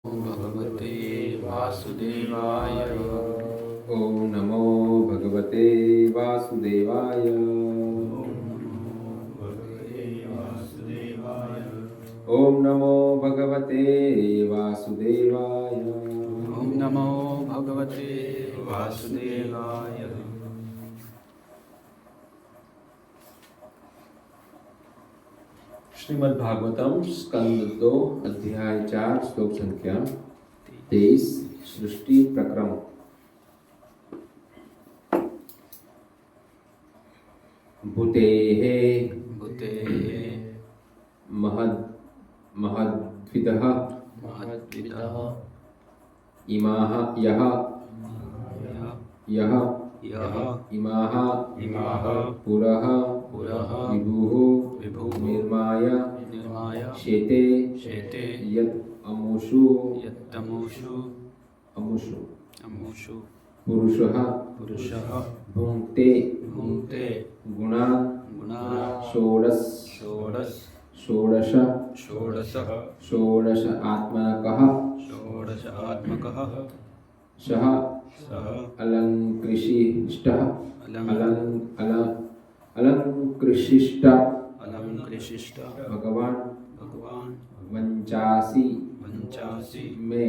भगवते वासुदेवाय। ओम नमो भगवते वासुदेवाय। ओम नमो भगवते वासुदेवाय। ओम नमो भगवते वासुदेवाय। श्रीमद् भागवतम स्कंद 2 अध्याय 4 श्लोक संख्या 23 सृष्टि प्रक्रम। भूतेः महद्विदः इमाः यः इमाः पुरः विभुः निर्माय शेते यत् अमुषु पुरुषः भुङ्क्ते गुणान् षोडश आत्मनकः सः अलङ्कृशिष्टः भगवान् वञ्चासि मे।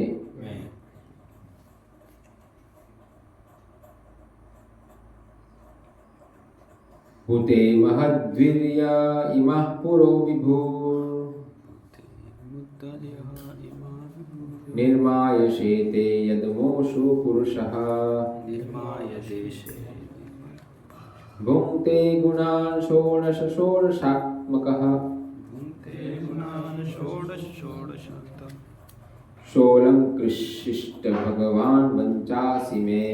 भूते महद्वीर्य इमः पुरो विभुः निर्मायशेते यदमोषु पुरुषः भुङ्क्ते गुणान् षोडशात्मकः षोलङ्कृशिष्ट भगवान् वञ्चासि मे।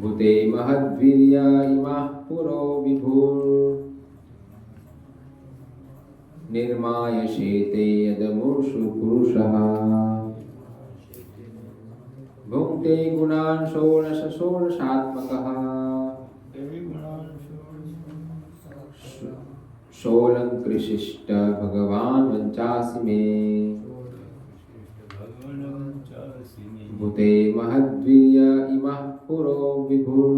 भूते महद्वीर्य इमः पुरो विभुः निर्मायशेते यदमूषु पुरुषः भुङ्क्ते गुणान् षोडशात्मकः षोलङ्कृशिष्ट भगवान् वञ्चासि मे। भूते महद्वीर्य इमः पुरो विभुः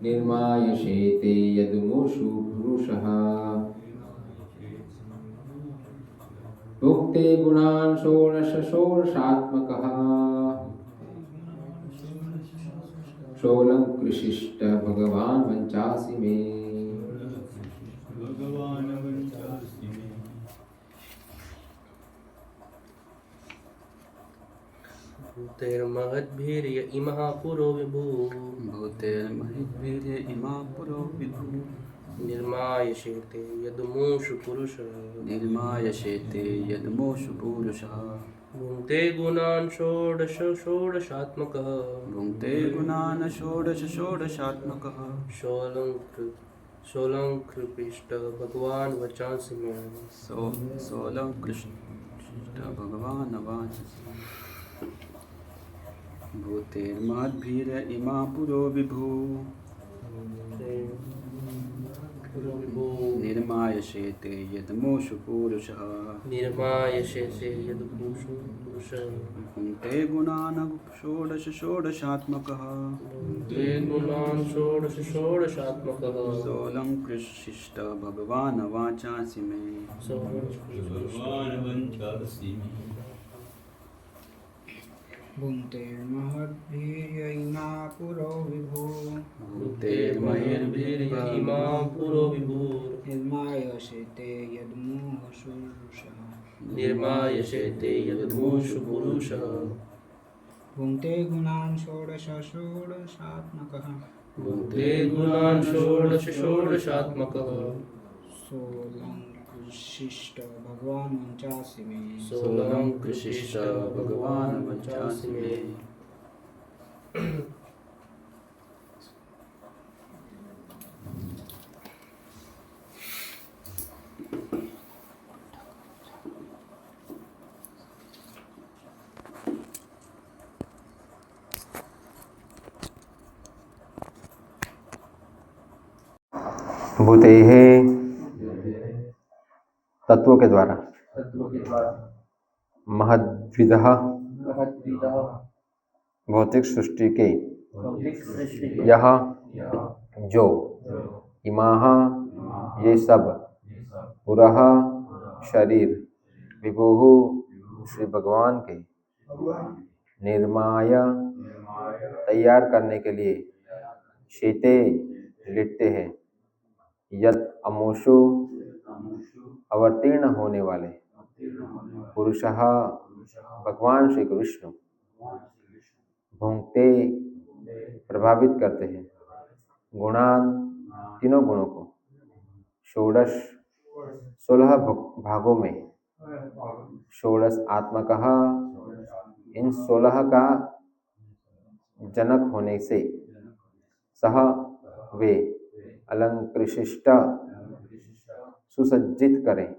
निर्मायशेते यदमुषु पुरुषः भुङ्क्ते गुणान् षोडशात्मकः षोलङ्कृशिष्ट भगवान् वञ्चासि मे। भूतेर्महद्भिर्य इमः पुरो विभुः निर्मायशेते यदमुषु पुरुषः भुङ्क्ते गुणान् षोडशात्मकः षोलङ्कृष्ट भगवान् वचांसि मे। भूतेर्महद्भिर्य इमः पुरो विभुः निर्मायशेते यदमोषु पुरुषः भुङ्क्ते गुणान् षोडशात्मकः षोलङ्कृशिष्ट भगवान् वाचांसि मे। भुङ्क्तेर्महद्भिर्य इमः पुरो विभुः निर्मायशेते यदमुषु पुरुषः भुङ्क्ते गुणान् षोडशात्मकः षोलङ्कृशिष्ट भगवान् वञ्चासि मे। भूतेः तत्वों के द्वारा तत्वों के द्वारा महद्विदः महद्विदः भौतिक सृष्टि के भौतिक सृष्टि के यह यह जो इमाह ये सब पुरः शरीर विभुः श्री भगवान के निर्माय तैयार करने के लिए शेते लिटते हैं यत अमोशु अवतीर्ण होने वाले पुरुषः भगवान श्री कृष्ण भुंक्ते प्रभावित करते हैं गुणान तीनों गुणों को षोडश 16 भागों में षोडश आत्मकः इन 16 का जनक होने से सह वे अलंकृशिष्ट सुसज्जित करें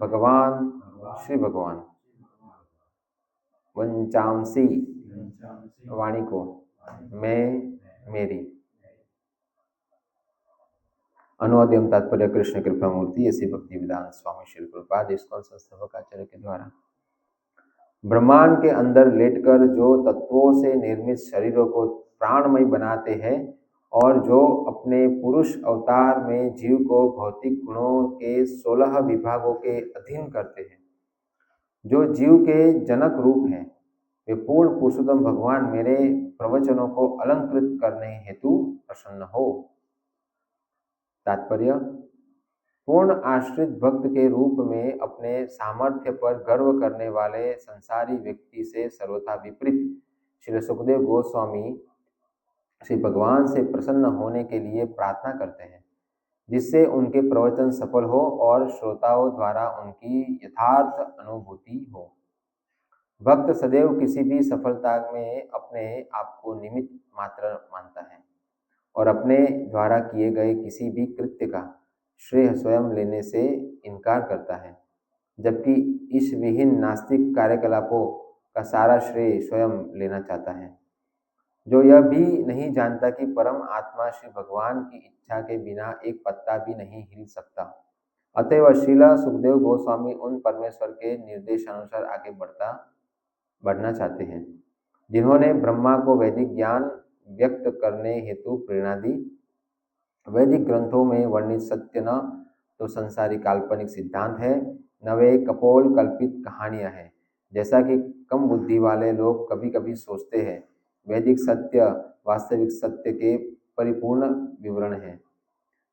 भगवान श्री भगवान वंचांसी वाणी को मैं मेरी अनुवाद एवं तात्पर्य कृष्ण कृपा मूर्ति ऐसी भक्ति विधान स्वामी श्री प्रभुपाद इस्कॉन संस्थापक आचार्य के द्वारा ब्रह्मांड के अंदर लेटकर जो तत्वों से निर्मित शरीरों को प्राणमय बनाते हैं और जो अपने पुरुष अवतार में जीव को भौतिक गुणों के 16 विभागों के अधीन करते हैं जो जीव के जनक रूप हैं वे पूर्ण पुरुषोत्तम भगवान मेरे प्रवचनों को अलंकृत करने हेतु प्रसन्न हो। तात्पर्य पूर्ण आश्रित भक्त के रूप में अपने सामर्थ्य पर गर्व करने वाले संसारी व्यक्ति से सर्वथा विपरीत श्री सुखदेव गोस्वामी श्री भगवान से प्रसन्न होने के लिए प्रार्थना करते हैं जिससे उनके प्रवचन सफल हो और श्रोताओं द्वारा उनकी यथार्थ अनुभूति हो। भक्त सदैव किसी भी सफलता में अपने आप को निमित्त मात्र मानता है और अपने द्वारा किए गए किसी भी कृत्य का श्रेय स्वयं लेने से इनकार करता है जबकि इस विहीन नास्तिक कार्यकलापों का सारा श्रेय स्वयं लेना चाहता है जो यह भी नहीं जानता कि परम आत्मा श्री भगवान की इच्छा के बिना एक पत्ता भी नहीं हिल सकता। अतएव श्रील सुखदेव गोस्वामी उन परमेश्वर के निर्देशानुसार आगे बढ़ना चाहते हैं जिन्होंने ब्रह्मा को वैदिक ज्ञान व्यक्त करने हेतु प्रेरणा दी। वैदिक ग्रंथों में वर्णित सत्य न तो संसारी काल्पनिक सिद्धांत है न वे कपोल कल्पित कहानियां हैं जैसा कि कम बुद्धि वाले लोग कभी कभी सोचते हैं। वैदिक सत्य वास्तविक सत्य के परिपूर्ण विवरण है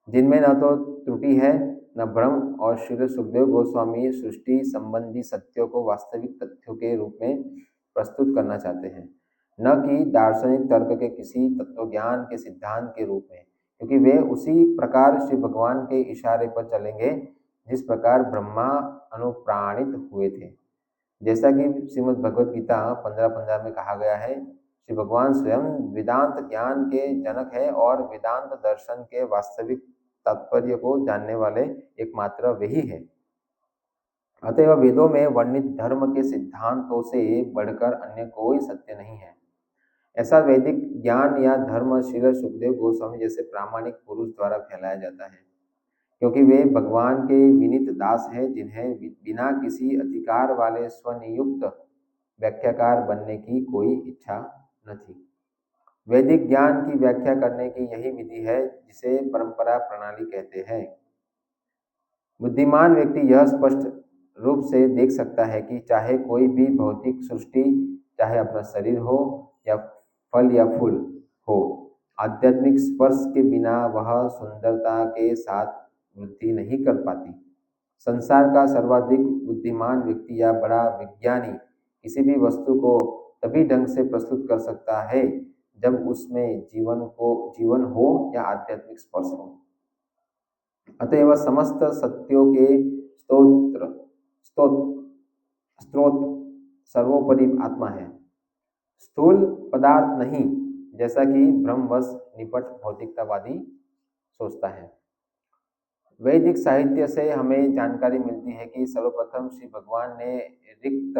जिनमें न तो त्रुटि है न भ्रम और श्री सुखदेव गोस्वामी सृष्टि संबंधी सत्यों को वास्तविक तथ्यों के रूप में प्रस्तुत करना चाहते हैं न कि दार्शनिक तर्क के किसी तत्वज्ञान के सिद्धांत के रूप में क्योंकि वे उसी प्रकार श्री भगवान के इशारे पर चलेंगे जिस प्रकार ब्रह्मा अनुप्राणित हुए थे। जैसा कि श्रीमद् भगवद गीता 15:15 में कहा गया है श्री भगवान स्वयं वेदांत ज्ञान के जनक है और वेदांत दर्शन के वास्तविक तात्पर्य को जानने वाले एकमात्र वही है। अतएव वेदों में वर्णित धर्म के सिद्धांतों से बढ़कर अन्य कोई सत्य नहीं है। ऐसा वैदिक ज्ञान या धर्म श्री सुखदेव गोस्वामी जैसे प्रामाणिक पुरुष द्वारा फैलाया जाता है क्योंकि वे भगवान के विनीत दास हैं जिन्हें बिना किसी अधिकार वाले स्वनियुक्त व्याख्याकार बनने की कोई इच्छा न थी। वैदिक ज्ञान की व्याख्या करने की यही विधि है जिसे परंपरा प्रणाली कहते हैं। बुद्धिमान व्यक्ति यह स्पष्ट रूप से देख सकता है कि चाहे कोई भी भौतिक सृष्टि चाहे अपना शरीर हो या फल या फूल हो आध्यात्मिक स्पर्श के बिना वह सुंदरता के साथ वृद्धि नहीं कर पाती। संसार का सर्वाधिक बुद्धिमान व्यक्ति या बड़ा विज्ञानी किसी भी वस्तु को तभी ढंग से प्रस्तुत कर सकता है जब उसमें जीवन हो या आध्यात्मिक स्पर्श हो। अतएव समस्त सत्यों के स्रोत सर्वोपरि आत्मा है, स्थूल पदार्थ नहीं जैसा कि भ्रमवश निपट भौतिकतावादी सोचता है। वैदिक साहित्य से हमें जानकारी मिलती है कि सर्वप्रथम श्री भगवान ने रिक्त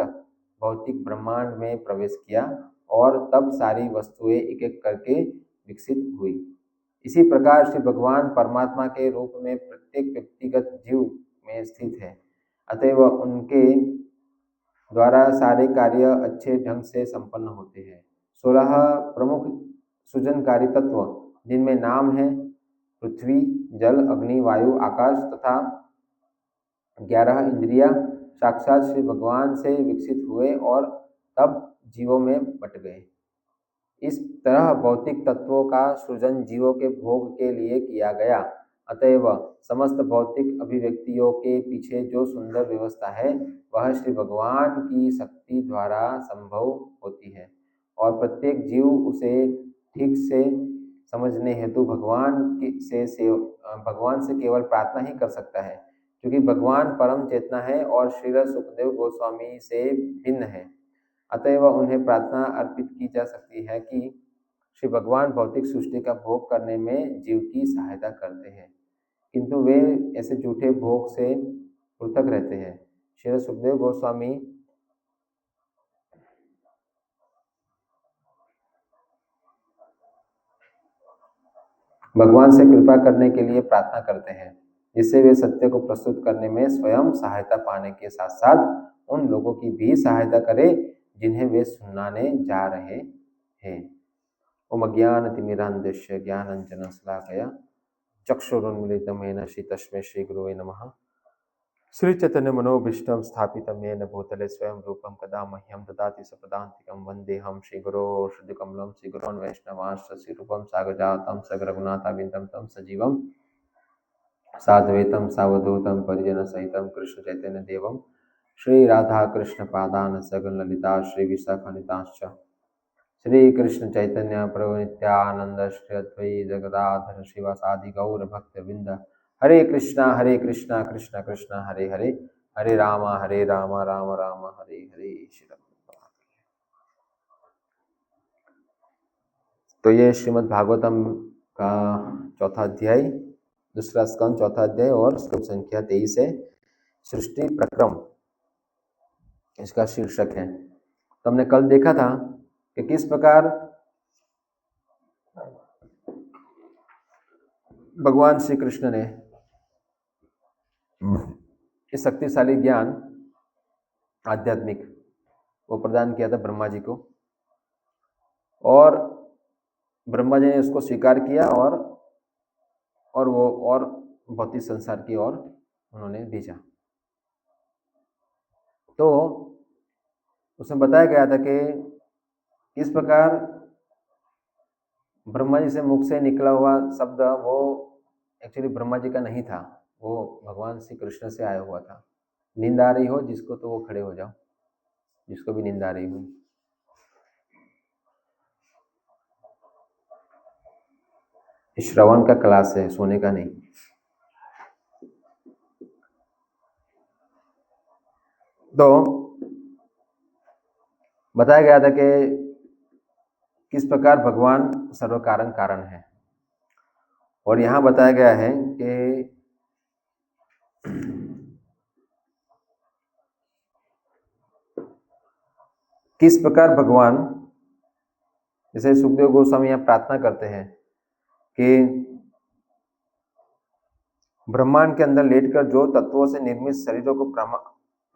भौतिक ब्रह्मांड में प्रवेश किया और तब सारी वस्तुएं एक एक करके विकसित हुई। इसी प्रकार श्री भगवान परमात्मा के रूप में प्रत्येक व्यक्तिगत जीव में में स्थित है, अतएव उनके द्वारा सारे कार्य अच्छे ढंग से संपन्न होते हैं। 16 प्रमुख सृजनकारी तत्व, जिनमें नाम है पृथ्वी, जल, अग्नि, वायु, आकाश तथा 11 इंद्रियां, साक्षात श्री भगवान से विकसित हुए और तब जीवों में बट गए। इस तरह भौतिक तत्वों का सृजन जीवों के भोग के लिए किया गया, अतएव समस्त भौतिक अभिव्यक्तियों के पीछे जो सुंदर व्यवस्था है वह श्री भगवान की शक्ति द्वारा संभव होती है और प्रत्येक जीव उसे ठीक से समझने हेतु भगवान से केवल प्रार्थना ही कर सकता है, क्योंकि भगवान परम चेतना है और श्री सुखदेव गोस्वामी से भिन्न है। अतएव उन्हें प्रार्थना अर्पित की जा सकती है कि श्री भगवान भौतिक सृष्टि का भोग करने में जीव की सहायता करते हैं, किंतु वे ऐसे झूठे भोग से पृथक रहते हैं। श्री सुखदेव गोस्वामी भगवान से कृपा करने के लिए प्रार्थना करते हैं, जिससे वे सत्य को प्रस्तुत करने में स्वयं सहायता पाने के साथ साथ उन लोगों की भी सहायता करें जिन्हें वे सुनाने जा रहे हैं। ओम अज्ञानतिमिरान्धस्य ज्ञानाञ्जनशलाकया चक्षुरुन्मीलितं येन तस्मै श्रीगुरवे नमः। श्रीचैतन्य मनोभीष्टं स्थापितं येन भूतले स्वयं रूपं कदा मह्यं ददाति सपदान्तिकं वन्देऽहं श्रीगुरो श्रीकमलं श्रीगुरोन् वैष्णवांश्च श्रीरूपं साग्रजातं सगरघुनाथाविन्दं तं सजीवं साद्वैतं सावधूतं परिजनसहितं कृष्णचैतन्यदेवं श्री राधा कृष्ण पादान सगन ललिता श्री विशाखान्वितांश्च श्री कृष्ण चैतन्य प्रभु नित्यानंद श्री अद्वैत गदाधर श्रीवासादि गौर भक्त वृंद। हरे कृष्णा कृष्ण कृष्ण हरे हरे, हरे राम राम राम हरे हरे। श्री तो ये श्रीमद् भागवतम का चौथा अध्याय, दूसरा स्कंद चौथा अध्याय और श्लोक संख्या 23 है। सृष्टि प्रक्रम इसका शीर्षक है। तो हमने कल देखा था कि किस प्रकार भगवान श्री कृष्ण ने इस शक्तिशाली ज्ञान आध्यात्मिक वो प्रदान किया था ब्रह्मा जी को, और ब्रह्मा जी ने उसको स्वीकार किया और वो और भौतिक संसार की ओर उन्होंने भेजा। तो उसमें बताया गया था कि इस प्रकार ब्रह्मा जी से मुख से निकला हुआ शब्द वो एक्चुअली ब्रह्मा जी का नहीं था, वो भगवान श्री कृष्ण से आया हुआ था। नींद आ रही हो जिसको तो वो खड़े हो जाओ, जिसको भी नींद आ रही हो। श्रवण का क्लास है, सोने का नहीं। तो बताया गया था कि किस प्रकार भगवान सर्व कारण कारण है, और यहाँ बताया गया है कि किस प्रकार भगवान, जैसे सुखदेव गोस्वामी यहाँ प्रार्थना करते हैं कि ब्रह्मांड के अंदर लेटकर जो तत्वों से निर्मित शरीरों को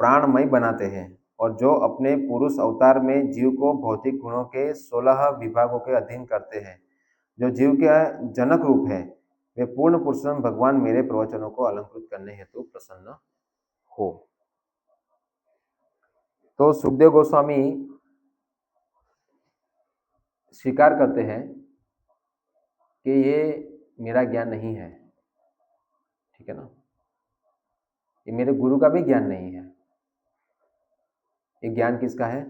प्राणमय बनाते हैं और जो अपने पुरुष अवतार में जीव को भौतिक गुणों के 16 विभागों के अधीन करते हैं, जो जीव के जनक रूप है, वे पूर्ण पुरुषोत्तम भगवान मेरे प्रवचनों को अलंकृत करने हेतु प्रसन्न हो। तो सुखदेव गोस्वामी स्वीकार करते हैं कि ये मेरा ज्ञान नहीं है, ठीक है ना, ये मेरे गुरु का भी ज्ञान नहीं है। ये ज्ञान किसका है?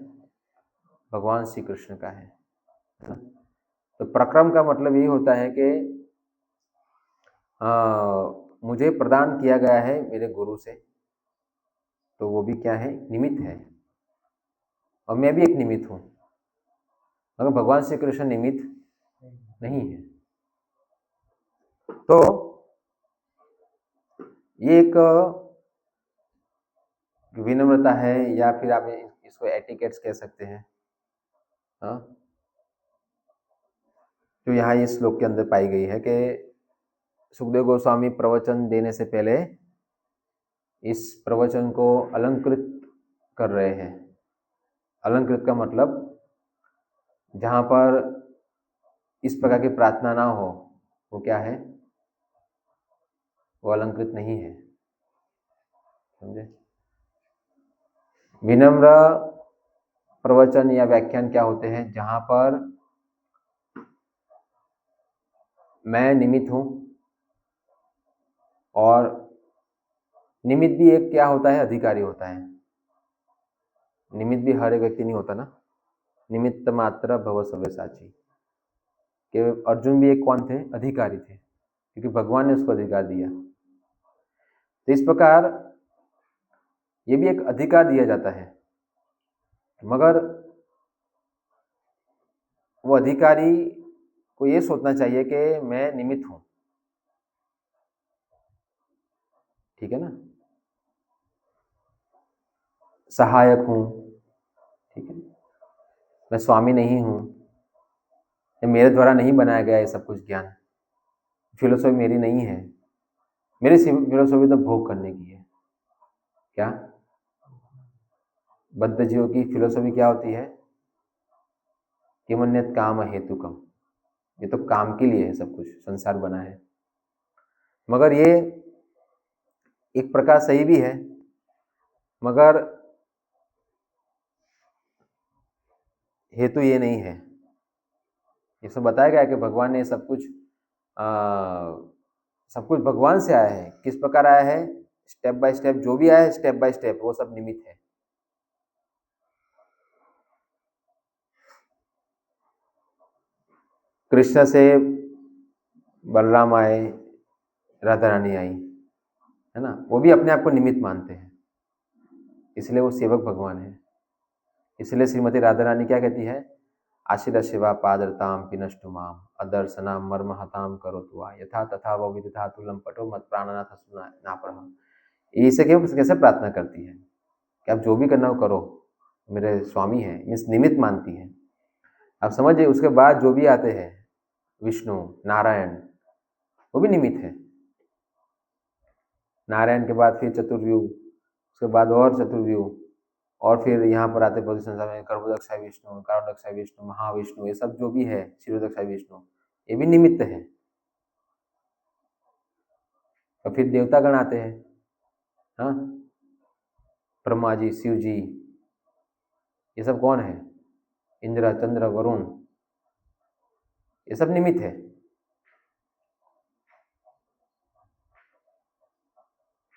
भगवान श्री कृष्ण का है ना। तो प्रक्रम का मतलब ये होता है कि मुझे प्रदान किया गया है मेरे गुरु से, तो वो भी क्या है? निमित्त है, और मैं भी एक निमित्त हूँ, मगर भगवान श्री कृष्ण निमित्त नहीं है। तो ये एक विनम्रता है, या फिर आप इसको एटिकेट्स कह सकते हैं, हाँ, जो यहाँ इस श्लोक के अंदर पाई गई है कि सुखदेव गोस्वामी प्रवचन देने से पहले इस प्रवचन को अलंकृत कर रहे हैं। अलंकृत का मतलब जहाँ पर इस प्रकार की प्रार्थना ना हो, वो क्या है? वो अलंकृत नहीं है। समझे? विनम्र प्रवचन या व्याख्यान क्या होते हैं? जहाँ पर मैं निमित्त हूँ, और निमित्त भी एक क्या होता है? अधिकारी होता है। निमित्त भी हर एक व्यक्ति नहीं होता ना। निमित्त मात्र भव सव्यसाची कि अर्जुन भी एक कौन थे? अधिकारी थे, क्योंकि भगवान ने उसको अधिकार दिया। तो इस प्रकार ये भी एक अधिकार दिया जाता है, मगर वो अधिकारी को ये सोचना चाहिए कि मैं निमित्त हूं। ठीक है ना? सहायक हूं। ठीक है, मैं स्वामी नहीं हूं, मेरे द्वारा नहीं बनाया गया ये सब कुछ ज्ञान। फिलोसॉफी मेरी नहीं है, मेरी फिलोसॉफी तो भोग करने की है। क्या बद्ध जीवों की फिलोसॉफी क्या होती है? किमन्यत काम हेतुकम, ये तो काम के लिए है, सब कुछ संसार बना है। मगर ये एक प्रकार सही भी है, मगर हेतु ये नहीं है। ये सब बताया गया है कि भगवान ने सब कुछ भगवान से आया है। किस प्रकार आया है? स्टेप बाय स्टेप जो भी आया है, स्टेप बाय स्टेप, वो सब निमित्त है। कृष्ण से बलराम आए, राधा रानी आई, है ना? वो भी अपने आप को निमित्त मानते हैं, इसलिए वो सेवक भगवान है। इसलिए श्रीमती राधा रानी क्या कहती है? आशिर शिवा पादरताम पिनष्टु माम अदर्शनाम मर्म हताम करो तुआ यथा तथा वो विदधा तुलम पटो मत प्राणनाथ नाप्रह। इसे कैसे प्रार्थना करती है कि आप जो भी करना हो करो, मेरे स्वामी हैं, मीन्स निमित्त मानती है। आप समझिए, उसके बाद जो भी आते हैं विष्णु नारायण, वो भी निमित्त है। नारायण के बाद फिर चतुर्व्यूह, उसके बाद और चतुर्व्यूह, और फिर यहाँ पर आते बौद्ध संसार में गर्भोदक्षाय विष्णु, कारोदक्षाय विष्णु, महाविष्णु, ये सब जो भी है, क्षीरोदक्षाय विष्णु, ये भी निमित्त है। और फिर देवतागण आते हैं, हाँ, ब्रह्मा जी, शिव जी, ये सब कौन है? इंद्र, चंद्र, वरुण, ये सब निमित्त है।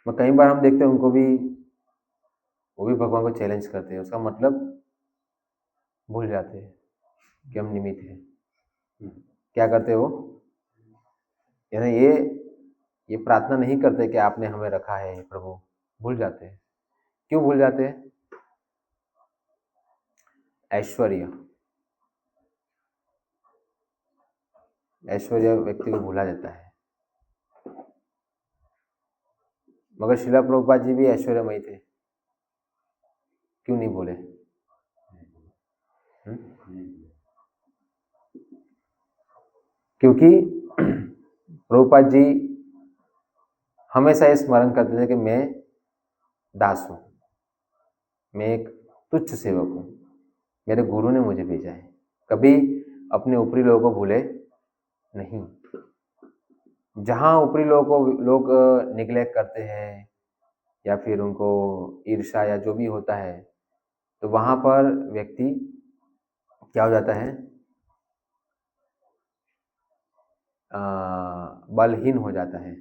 मैं कई बार हम देखते हैं उनको भी, वो भी भगवान को चैलेंज करते हैं। उसका मतलब भूल जाते हैं कि हम निमित्त हैं। क्या करते हो? यानी ये प्रार्थना नहीं करते कि आपने हमें रखा है प्रभु। भूल जाते हैं। क्यों भूल जाते हैं? ऐश्वर्य व्यक्ति को भूला जाता है। मगर श्रीला प्रभुपाद जी भी ऐश्वर्यमयी थे, क्यों नहीं बोले? क्योंकि प्रभुपाद जी हमेशा ये स्मरण करते थे कि मैं दास हूं, मैं एक तुच्छ सेवक हूं, मेरे गुरु ने मुझे भेजा है। कभी अपने ऊपरी लोगों को भूले नहीं। जहां ऊपरी लोगों को लोग निग्लेक्ट करते हैं या फिर उनको ईर्ष्या या जो भी होता है, तो वहां पर व्यक्ति क्या हो जाता है? बलहीन हो जाता है।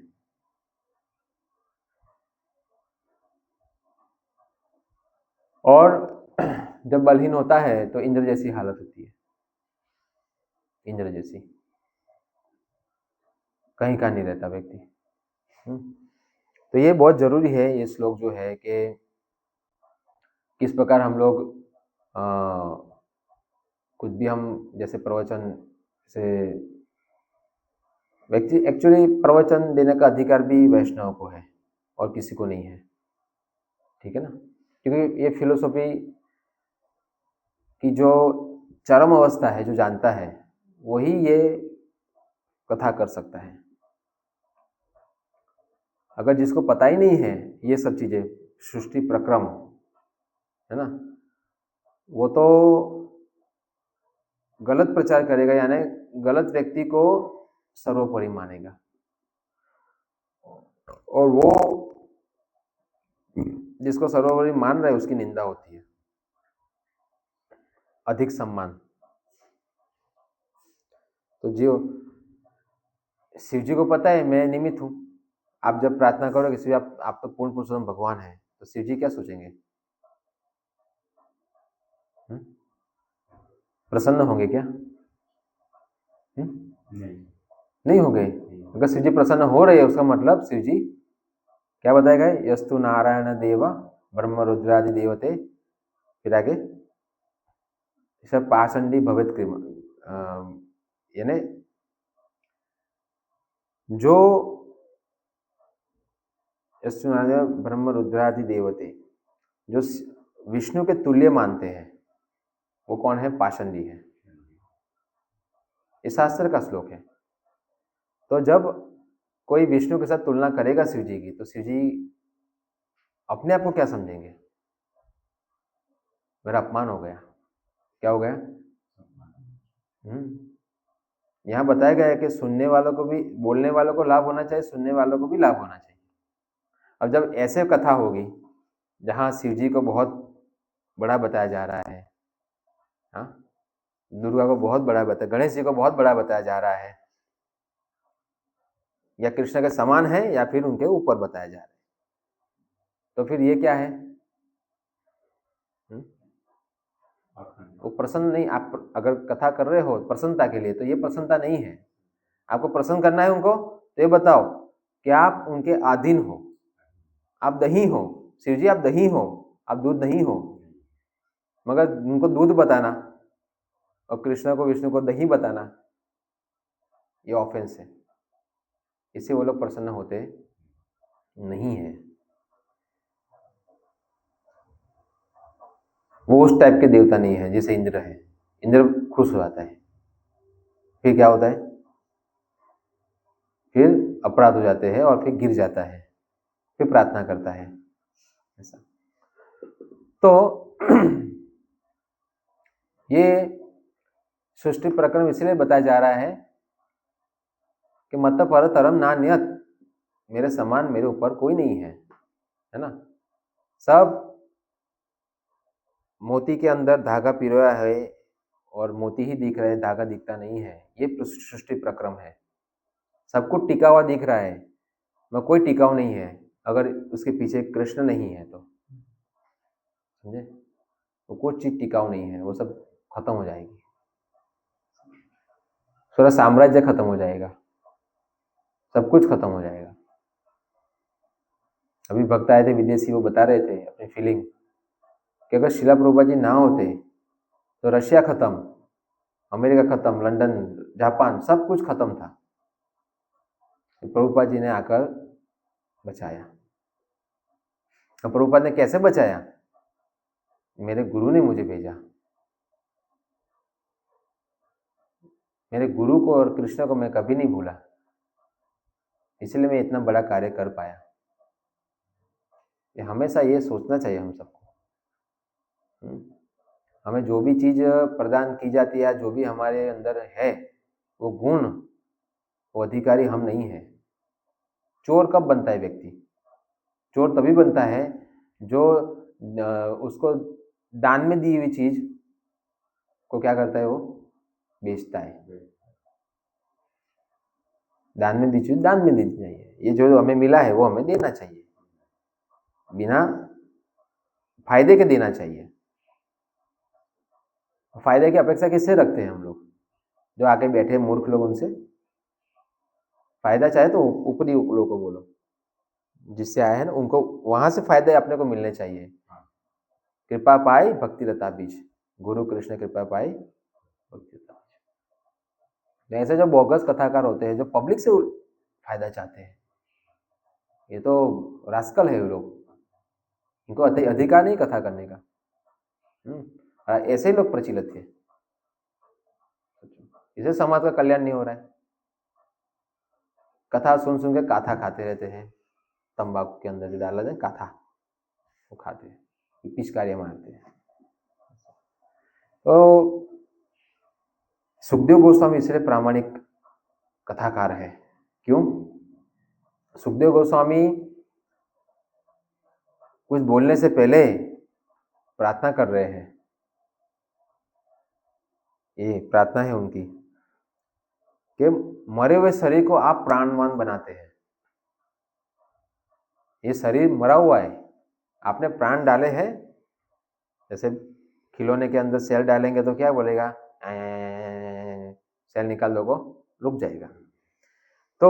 और जब बलहीन होता है तो इंद्र जैसी हालत होती है। इंद्र जैसी, कहीं का नहीं रहता व्यक्ति। तो ये बहुत जरूरी है, ये श्लोक जो है कि किस प्रकार हम लोग कुछ भी हम जैसे प्रवचन से व्यक्ति, एक्चुअली प्रवचन देने का अधिकार भी वैष्णव को है और किसी को नहीं है। ठीक है ना? क्योंकि ये फिलोसॉफी की जो चरम अवस्था है, जो जानता है वही ये कथा कर सकता है। अगर जिसको पता ही नहीं है ये सब चीजें, सृष्टि प्रक्रम, है ना, वो तो गलत प्रचार करेगा, यानी गलत व्यक्ति को सर्वोपरि मानेगा, और वो जिसको सर्वोपरि मान रहा है उसकी निंदा होती है, अधिक सम्मान। तो जो शिव जी को पता है मैं निमित्त हूं, आप जब प्रार्थना करोगे शिव आप तो पूर्ण पुरुषोत्तम भगवान है, तो शिव जी क्या सोचेंगे? प्रसन्न होंगे क्या? नहीं होंगे। अगर शिव जी प्रसन्न हो रहे हैं उसका मतलब शिव जी क्या बताएगा? यस्तु नारायण देव ब्रह्म रुद्रादि देवते, फिर आगे सब पाषंडी भवेत कृम, यानी जो यस्तु नारायण ब्रह्म रुद्रादि देवते जो विष्णु के तुल्य मानते हैं वो कौन है? पाषंडी है। इस शास्त्र का श्लोक है। तो जब कोई विष्णु के साथ तुलना करेगा शिव जी की, तो शिव जी अपने आप को क्या समझेंगे? मेरा अपमान हो गया। क्या हो गया? यहाँ बताया गया है कि सुनने वालों को भी, बोलने वालों को लाभ होना चाहिए, सुनने वालों को भी लाभ होना चाहिए। अब जब ऐसे कथा होगी जहाँ शिव जी को बहुत बड़ा बताया जा रहा है, हाँ, दुर्गा को बहुत बड़ा बताया, गणेश जी को बहुत बड़ा बताया जा रहा है, या कृष्ण के समान है या फिर उनके ऊपर बताया जा रहा है, तो फिर ये क्या है? वो प्रसन्न नहीं। आप अगर कथा कर रहे हो प्रसन्नता के लिए, तो ये प्रसन्नता नहीं है। आपको प्रसन्न करना है उनको, तो ये बताओ कि आप उनके अधीन हो, आप दही हो। शिव जी आप दही हो, आप दूध नहीं हो। मगर उनको दूध बताना और कृष्ण को विष्णु को दही बताना, ये ऑफेंस है। इससे वो लोग प्रसन्न होते नहीं है। वो उस टाइप के देवता नहीं है जैसे इंद्र है। इंद्र खुश हो जाता है, फिर क्या होता है? फिर अपराध हो जाते हैं और फिर गिर जाता है, फिर प्रार्थना करता है, ऐसा। तो ये सृष्टि प्रकरण इसलिए बताया जा रहा है कि मत पर तरम नान्यत, मेरे समान मेरे ऊपर कोई नहीं है, है ना। सब मोती के अंदर धागा पिरोया है और मोती ही दिख रहा है, धागा दिखता नहीं है। ये सृष्टि प्रक्रम है। सब कुछ टिका हुआ दिख रहा है, मैं कोई टिकाऊ नहीं है अगर उसके पीछे कृष्ण नहीं है तो, समझे। वो कोई चीज टिकाऊ नहीं है, वो सब खत्म हो जाएगी, पूरा साम्राज्य खत्म हो जाएगा, सब कुछ खत्म हो जाएगा। अभी भक्त आए थे विदेशी, वो बता रहे थे अपनी फीलिंग कि अगर शिला प्रभुपाद जी ना होते तो रशिया खत्म, अमेरिका खत्म, लंदन, जापान, सब कुछ खत्म था। प्रभुपाद जी ने आकर बचाया। और प्रभुपाद ने कैसे बचाया? मेरे गुरु ने मुझे भेजा। मेरे गुरु को और कृष्ण को मैं कभी नहीं भूला, इसलिए मैं इतना बड़ा कार्य कर पाया। ये हमेशा ये सोचना चाहिए हम सबको। हमें जो भी चीज प्रदान की जाती है, जो भी हमारे अंदर है, वो गुण, वो अधिकारी हम नहीं है। चोर कब बनता है व्यक्ति? चोर तभी बनता है जो उसको दान में दी हुई चीज को क्या करता है, वो बेचता है। दान में दी चीज दान में देनी चाहिए। ये जो हमें मिला है वो हमें देना चाहिए, बिना फायदे के देना चाहिए। फायदे की अपेक्षा किससे रखते हैं हम लोग? जो आके बैठे मूर्ख लोग, उनसे फायदा चाहे तो ऊपरी लोगों को बोलो, जिससे आए हैं ना उनको, वहां से फायदे अपने को मिलने चाहिए। कृपा पाई भक्ति लता बीज, गुरु कृष्ण कृपा पाई भक्ति लता बीज। ऐसे जो बोगस कथाकार होते हैं जो पब्लिक से फायदा चाहते हैं, ये तो रास्कल है। वो लोग, इनको अधिकार नहीं कथा करने का। ऐसे ही लोग प्रचलित थे। इसे समाज का कल्याण नहीं हो रहा है। कथा सुन सुन के काथा खाते रहते हैं, तंबाकू के अंदर जो डाला जाए काथा, वो खाते हैं, पिचकारियाँ मारते हैं। तो सुखदेव गोस्वामी इसलिए प्रामाणिक कथाकार है। क्यों? सुखदेव गोस्वामी कुछ बोलने से पहले प्रार्थना कर रहे हैं। ये प्रार्थना है उनकी कि मरे हुए शरीर को आप प्राणवान बनाते हैं। ये शरीर मरा हुआ है, आपने प्राण डाले हैं। जैसे खिलौने के अंदर सेल डालेंगे तो क्या बोलेगा, सेल निकाल दो, रुक जाएगा। तो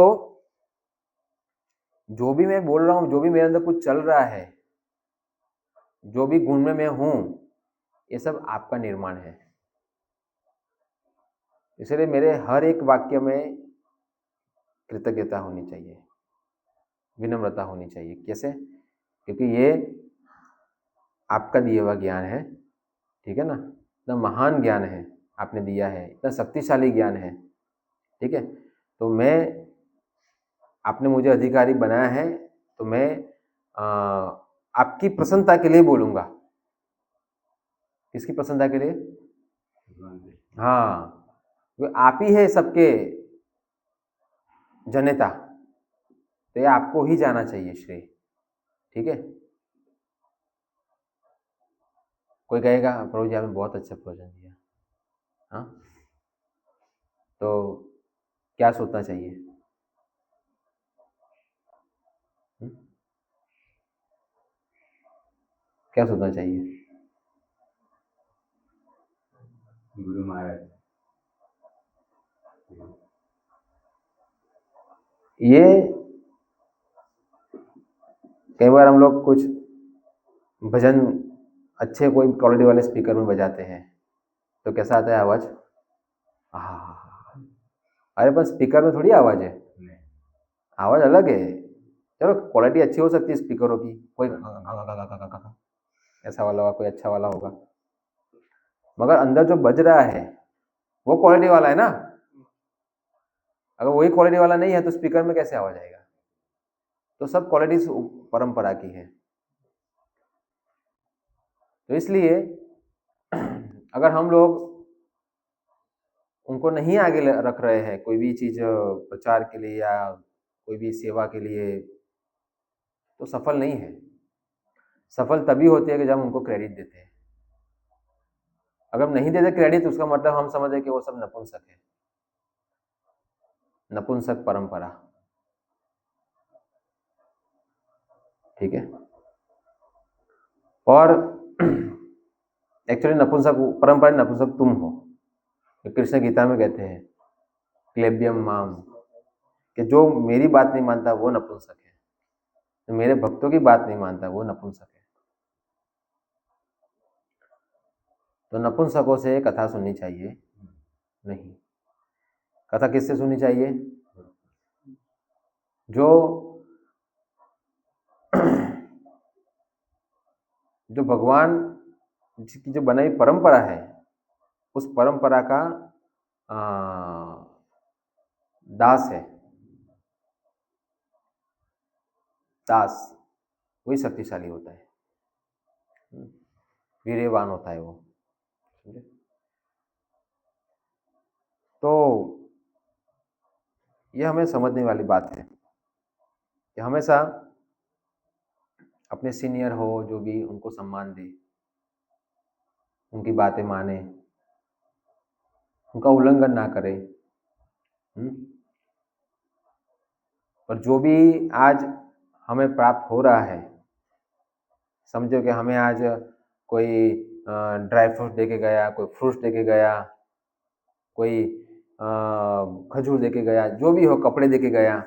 जो भी मैं बोल रहा हूँ, जो भी मेरे अंदर कुछ चल रहा है, जो भी गुण में मैं हूं, ये सब आपका निर्माण है। इसलिए मेरे हर एक वाक्य में कृतज्ञता होनी चाहिए, विनम्रता होनी चाहिए। कैसे? क्योंकि ये आपका दिया हुआ ज्ञान है, ठीक है ना। इतना महान ज्ञान है आपने दिया है, इतना शक्तिशाली ज्ञान है, ठीक है। तो मैं, आपने मुझे अधिकारी बनाया है, तो मैं आपकी प्रसन्नता के लिए बोलूंगा। किसकी प्रसन्नता के लिए? हाँ, वो आप ही है सबके जनेता, तो ये आपको ही जाना चाहिए श्रेय, ठीक है। कोई कहेगा प्रभु जी आपने बहुत अच्छा भोजन दिया, हाँ, तो क्या सोचना चाहिए? क्या सोचना चाहिए? गुरु महाराज, ये कई बार हम लोग कुछ भजन अच्छे कोई क्वालिटी वाले स्पीकर में बजाते हैं, तो कैसा आता है आवाज? अरे पर स्पीकर में थोड़ी आवाज है, आवाज अलग है। चलो क्वालिटी अच्छी हो सकती है स्पीकरों की, कोई ऐसा वाला होगा, कोई अच्छा वाला होगा, मगर अंदर जो बज रहा है वो क्वालिटी वाला है ना। अगर वही क्वालिटी वाला नहीं है तो स्पीकर में कैसे आवाज आएगा? तो सब क्वालिटी परंपरा की है। तो इसलिए अगर हम लोग उनको नहीं आगे रख रहे हैं कोई भी चीज प्रचार के लिए या कोई भी सेवा के लिए, तो सफल नहीं है। सफल तभी होती है कि जब उनको क्रेडिट देते हैं। अगर हम नहीं देते क्रेडिट, उसका मतलब हम समझते कि वो सब नपुंसक है, नपुंसक परंपरा, ठीक है। और एक्चुअली नपुंसक परंपरा, नपुंसक तुम हो। कृष्ण गीता में कहते हैं क्लेब्यम माम, कि जो मेरी बात नहीं मानता वो नपुंसक है, जो मेरे भक्तों की बात नहीं मानता वो नपुंसक है। तो नपुंसकों से कथा सुननी चाहिए नहीं। कथा किससे सुननी चाहिए? जो जो भगवान की जो बनाई परंपरा है, उस परंपरा का दास है। दास वही शक्तिशाली होता है, वीर्यवान होता है वो, समझे। तो यह हमें समझने वाली बात है कि हमेशा अपने सीनियर हो जो भी, उनको सम्मान दे, उनकी बातें माने, उनका उल्लंघन ना करे। पर जो भी आज हमें प्राप्त हो रहा है, समझो कि हमें आज कोई ड्राई फ्रूट दे के गया, कोई फ्रूट्स दे के गया, कोई खजूर दे के गया, जो भी हो, कपड़े दे के गया,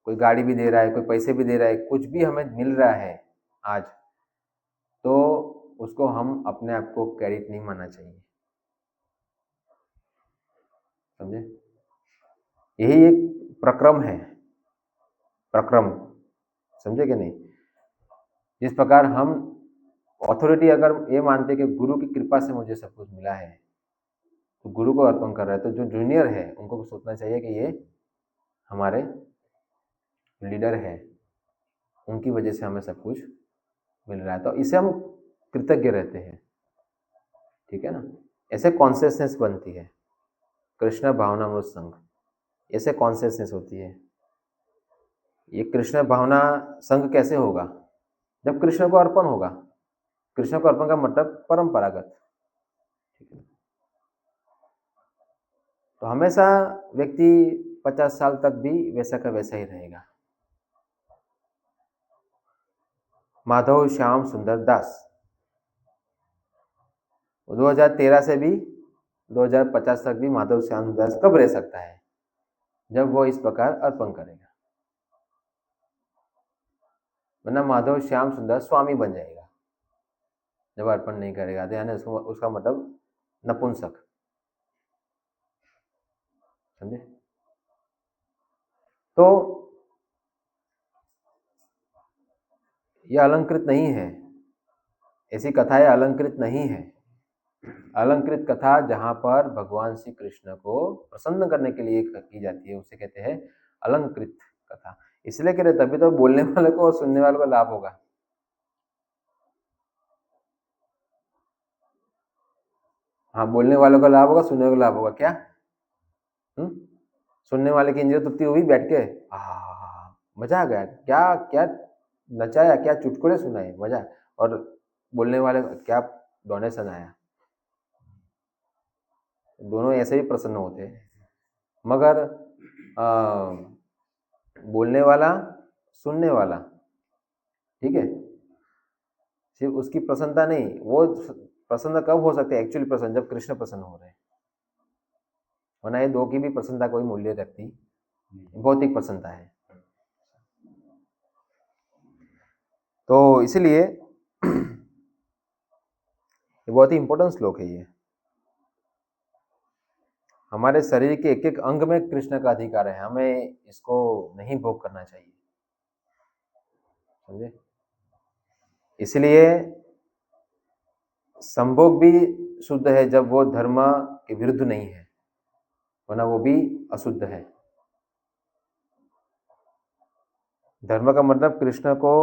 कोई गाड़ी भी दे रहा है, कोई पैसे भी दे रहा है, कुछ भी हमें मिल रहा है आज, तो उसको हम अपने आप को क्रेडिट नहीं मानना चाहिए, समझे। यही एक प्रक्रम है, प्रक्रम, समझे कि नहीं। जिस प्रकार हम अथॉरिटी अगर ये मानते कि गुरु की कृपा से मुझे सब कुछ मिला है, तो गुरु को अर्पण कर रहे हैं, तो जो जूनियर है उनको सोचना चाहिए कि ये हमारे लीडर है, उनकी वजह से हमें सब कुछ मिल रहा है, तो इसे हम कृतज्ञ रहते हैं, ठीक है ना। ऐसे कॉन्शियसनेस बनती है, कृष्ण भावनामृत संघ, ऐसे कॉन्शियसनेस होती है। ये कृष्ण भावना संघ कैसे होगा? जब कृष्ण को अर्पण होगा। कृष्ण को अर्पण का मतलब परंपरागत, ठीक है। तो हमेशा व्यक्ति 50 साल तक भी वैसा का वैसा ही रहेगा। माधव श्याम सुंदर दास 2013 से भी 2050 तक भी माधव श्याम सुंदर दास कब रह सकता है? जब वो इस प्रकार अर्पण करेगा, वरना माधव श्याम सुंदर स्वामी बन जाएगा जब अर्पण नहीं करेगा, तो यानी उसका मतलब नपुंसक, समझे। तो यह अलंकृत नहीं है, ऐसी कथाएं अलंकृत नहीं है। अलंकृत कथा जहां पर भगवान श्री कृष्ण को प्रसन्न करने के लिए की जाती है उसे कहते हैं अलंकृत कथा। इसलिए कह रहे तभी तो बोलने वाले को और सुनने वाले को लाभ होगा। हाँ, बोलने वालों को लाभ होगा, सुनने वालों को लाभ होगा। क्या सुनने वाले की इंद्रिय तृप्ति हुई बैठ के, मजा आ गया, क्या क्या नचाया, क्या चुटकुले सुनाए, मजा। और बोलने वाले क्या डोनेशन आया, दोनों ऐसे भी प्रसन्न होते हैं। मगर बोलने वाला सुनने वाला, ठीक है, सिर्फ उसकी प्रसन्नता नहीं, वो प्रसन्न कब हो सकते हैं एक्चुअली प्रसन्न? जब कृष्ण प्रसन्न हो रहे हैं, वरना ये दो की भी प्रसन्नता कोई मूल्य रखती, भौतिक प्रसन्नता है। तो इसलिए ये बहुत ही इंपॉर्टेंट श्लोक है। ये हमारे शरीर के एक एक अंग में कृष्ण का अधिकार है, हमें इसको नहीं भोग करना चाहिए, समझे। इसलिए संभोग भी शुद्ध है जब वो धर्म के विरुद्ध नहीं है, वरना वो भी अशुद्ध है। धर्म का मतलब कृष्ण को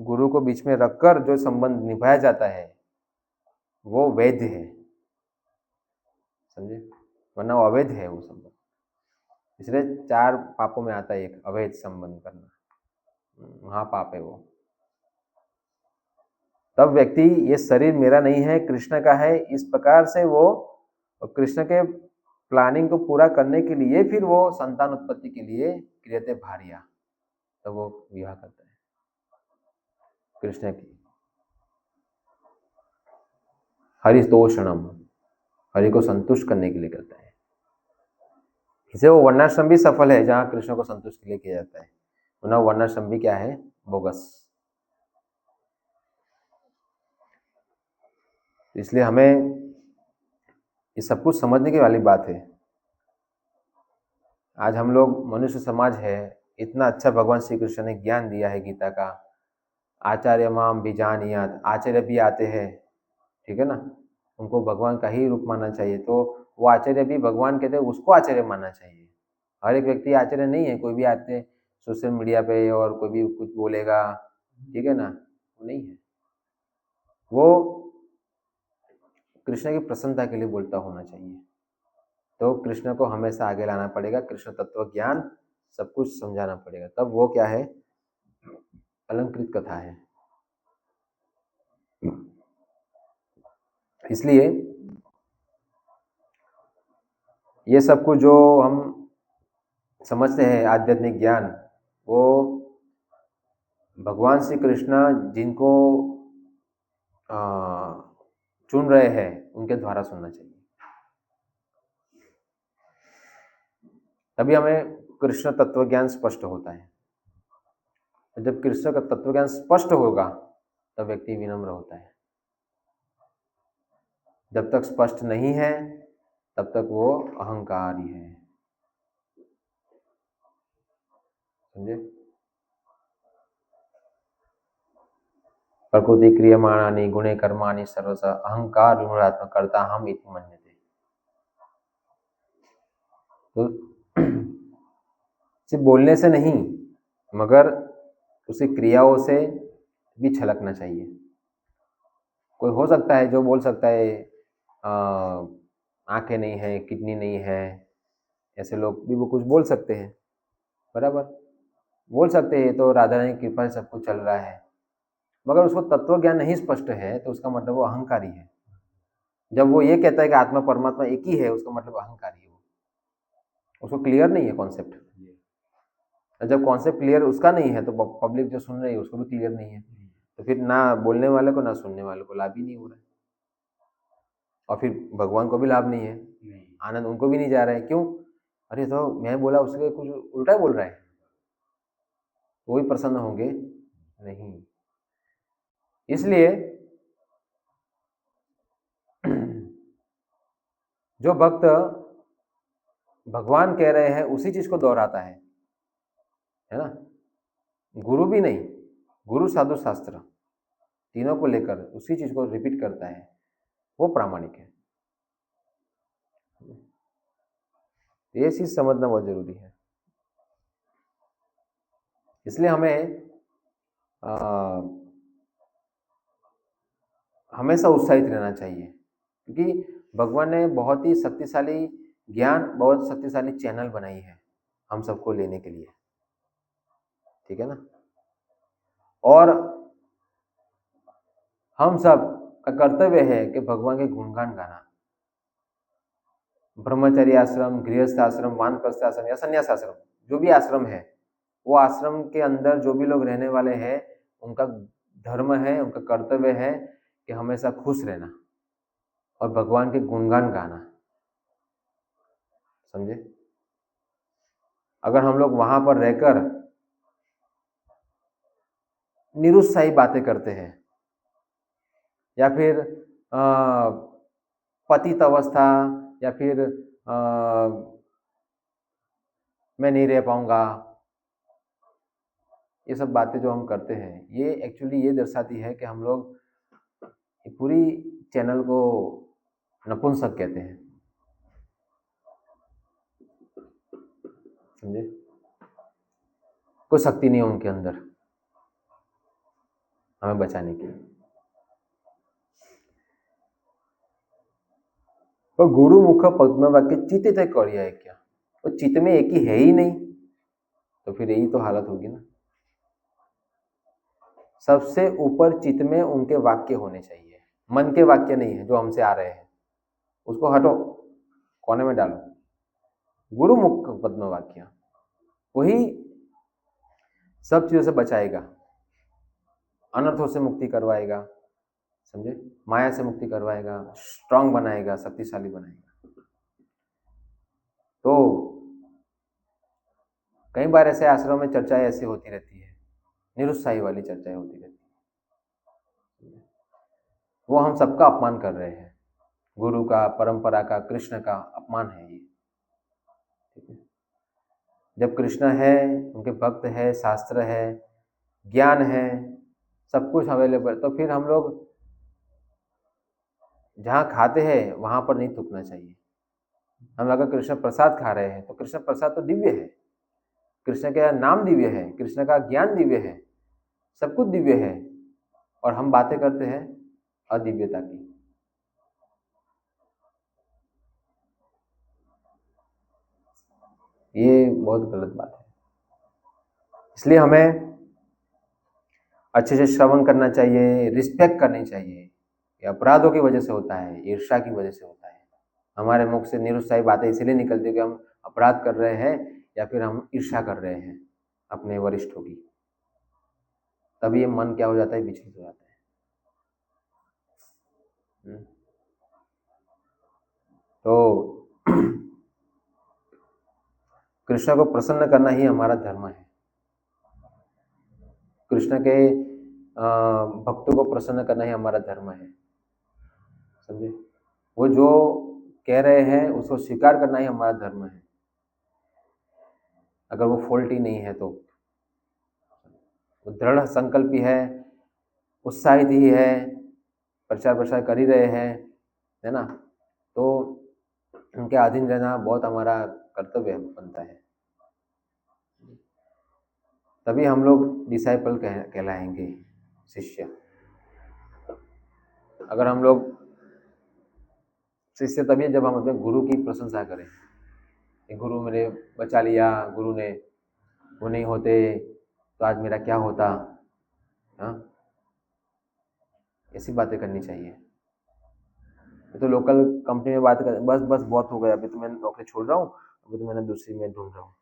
गुरु को बीच में रखकर जो संबंध निभाया जाता है वो वैध है, समझे, वरना वो अवैध है वो संबंध। इसलिए 4 पापों में आता है एक, अवैध संबंध करना, महापाप है वो। तब व्यक्ति ये शरीर मेरा नहीं है, कृष्ण का है, इस प्रकार से वो कृष्ण के प्लानिंग को पूरा करने के लिए फिर वो संतान उत्पत्ति के लिए क्रियते भार्या, तो वो विवाह करता है कृष्ण की। हरितोषणम, हरि को संतुष्ट करने के लिए करता है। इसे वो वर्णाश्रम भी सफल है जहां कृष्ण को संतुष्ट के लिए किया जाता है, वरना वर्णाश्रम भी क्या है? बोगस। इसलिए हमें ये सब कुछ समझने की वाली बात है। आज हम लोग मनुष्य समाज है, इतना अच्छा भगवान श्री कृष्ण ने ज्ञान दिया है गीता का, आचार्य माम बीजानियात, आचार्य भी आते हैं, ठीक है ना, उनको भगवान का ही रूप मानना चाहिए। तो वो आचार्य भी भगवान कहते हैं, उसको आचार्य मानना चाहिए। हर एक व्यक्ति आचार्य नहीं है, कोई भी आते सोशल मीडिया पे और कोई भी कुछ बोलेगा, ठीक है ना, वो नहीं है। वो कृष्ण की प्रसन्नता के लिए बोलता होना चाहिए। तो कृष्ण को हमेशा आगे लाना पड़ेगा, कृष्ण तत्व ज्ञान सब कुछ समझाना पड़ेगा, तब वो क्या है? अलंकृत कथा है। इसलिए ये सब कुछ जो हम समझते हैं आध्यात्मिक ज्ञान, वो भगवान श्री कृष्ण जिनको चुन रहे हैं उनके द्वारा सुनना चाहिए, तभी हमें कृष्ण तत्व ज्ञान स्पष्ट होता है। जब कृष्ण का तत्व ज्ञान स्पष्ट होगा तब व्यक्ति विनम्र होता है। जब तक स्पष्ट नहीं है तब तक वो अहंकारी है, समझे। प्रकृति क्रियमाणानि गुणे कर्माणि सर्वश अहंकार विमूढ़ात्मक कर्ता हम इति मन्यते। तो सिर्फ बोलने से नहीं, मगर उसकी क्रियाओं से भी छलकना चाहिए। कोई हो सकता है जो बोल सकता है आंखें नहीं है, किडनी नहीं है, ऐसे लोग भी वो कुछ बोल सकते हैं, बराबर बोल सकते हैं, तो राधा रानी की कृपा से सब कुछ चल रहा है, मगर उसको तत्व ज्ञान नहीं स्पष्ट है तो उसका मतलब वो अहंकारी है। जब वो ये कहता है कि आत्मा परमात्मा एक ही है, उसका मतलब अहंकारी है, उसको क्लियर नहीं है कॉन्सेप्ट। जब कॉन्सेप्ट क्लियर उसका नहीं है तो पब्लिक जो सुन रही है उसको भी क्लियर नहीं है, तो फिर ना बोलने वाले को ना सुनने वाले को लाभ ही नहीं हो रहा है, और फिर भगवान को भी लाभ नहीं है, आनंद उनको भी नहीं जा रहा है। क्यों? अरे तो मैं बोला उसके कुछ उल्टा ही बोल रहा है, वो भी प्रसन्न होंगे नहीं। इसलिए जो भक्त भगवान कह रहे हैं उसी चीज को दोहराता है ना, गुरु भी नहीं, गुरु साधु शास्त्र तीनों को लेकर उसी चीज को रिपीट करता है, वो प्रामाणिक है। ये चीज समझना बहुत जरूरी है। इसलिए हमें हमेशा उत्साहित रहना चाहिए, क्योंकि भगवान ने बहुत ही शक्तिशाली ज्ञान, बहुत शक्तिशाली चैनल बनाई है हम सबको लेने के लिए, ठीक है ना। और हम सब का कर्तव्य है कि भगवान के गुणगान गाना। ब्रह्मचर्य आश्रम, गृहस्थ आश्रम, वानप्रस्थ आश्रम या संन्यास आश्रम, जो भी आश्रम है, वो आश्रम के अंदर जो भी लोग रहने वाले हैं, उनका धर्म है, उनका कर्तव्य है कि हमेशा खुश रहना और भगवान के गुणगान गाना, समझे। अगर हम लोग वहां पर रहकर निरुत्साही बातें करते हैं या फिर पतित अवस्था या फिर मैं नहीं रह पाऊंगा, ये सब बातें जो हम करते हैं, ये एक्चुअली ये दर्शाती है कि हम लोग पूरी चैनल को नपुंसक कहते हैं, समझे। कोई शक्ति नहीं है उनके अंदर हमें बचाने की। और गुरु मुख पद्म वाक्य चित्त तय करिया है क्या, वो चित्त में एक ही है ही नहीं, तो फिर यही तो हालत होगी ना। सबसे ऊपर चित्त में उनके वाक्य होने चाहिए, मन के वाक्य नहीं है जो हमसे आ रहे हैं, उसको हटो, कोने में डालो। गुरु मुख पद्म वाक्य वही सब चीजों से बचाएगा, अनर्थों से मुक्ति करवाएगा, समझे, माया से मुक्ति करवाएगा, स्ट्रांग बनाएगा, शक्तिशाली बनाएगा। तो कई बार ऐसे आश्रम में चर्चाएं ऐसी होती रहती है, निरुत्साही वाली चर्चाएं होती रहती है, वो हम सबका अपमान कर रहे हैं, गुरु का, परंपरा का, कृष्ण का अपमान है ये, ठीक है। जब कृष्ण है, उनके भक्त है, शास्त्र है, ज्ञान है, सब कुछ अवेलेबल, तो फिर हम लोग जहाँ खाते हैं वहां पर नहीं थूकना चाहिए। हम अगर कृष्ण प्रसाद खा रहे हैं तो कृष्ण प्रसाद तो दिव्य है, कृष्ण का नाम दिव्य है, कृष्ण का ज्ञान दिव्य है, सब कुछ दिव्य है, और हम बातें करते हैं अदिव्यता की। ये बहुत गलत बात है। इसलिए हमें अच्छे से श्रवण करना चाहिए, रिस्पेक्ट करनी चाहिए। ये अपराधों की वजह से होता है, ईर्ष्या की वजह से होता है। हमारे मुख से निरुत्साही बातें इसलिए निकलती है कि हम अपराध कर रहे हैं या फिर हम ईर्ष्या कर रहे हैं अपने वरिष्ठों की, तभी ये मन क्या हो जाता है, विचलित हो जाता है। तो कृष्ण को प्रसन्न करना ही हमारा धर्म है, कृष्ण के भक्तों को प्रसन्न करना ही हमारा धर्म है, समझे। वो जो कह रहे हैं उसको स्वीकार करना ही हमारा धर्म है, अगर वो फॉल्टी नहीं है तो। वो दृढ़ संकल्पी है, उत्साहित ही है, प्रचार प्रसार कर ही रहे हैं, है ना, तो उनके अधीन रहना बहुत हमारा कर्तव्य बनता है। तभी हम लोग डिसाइपल कहलाएंगे, शिष्य। अगर हम लोग शिष्य तभी जब हम अपने गुरु की प्रशंसा करें कि गुरु मेरे बचा लिया, गुरु ने, वो नहीं होते तो आज मेरा क्या होता। हाँ, ऐसी बातें करनी चाहिए। तो लोकल कंपनी में बात कर, बस बस बहुत हो गया, अभी तो मैं नौकरी छोड़ रहा हूँ, अभी तो मैंने दूसरी में ढूंढ रहा हूँ।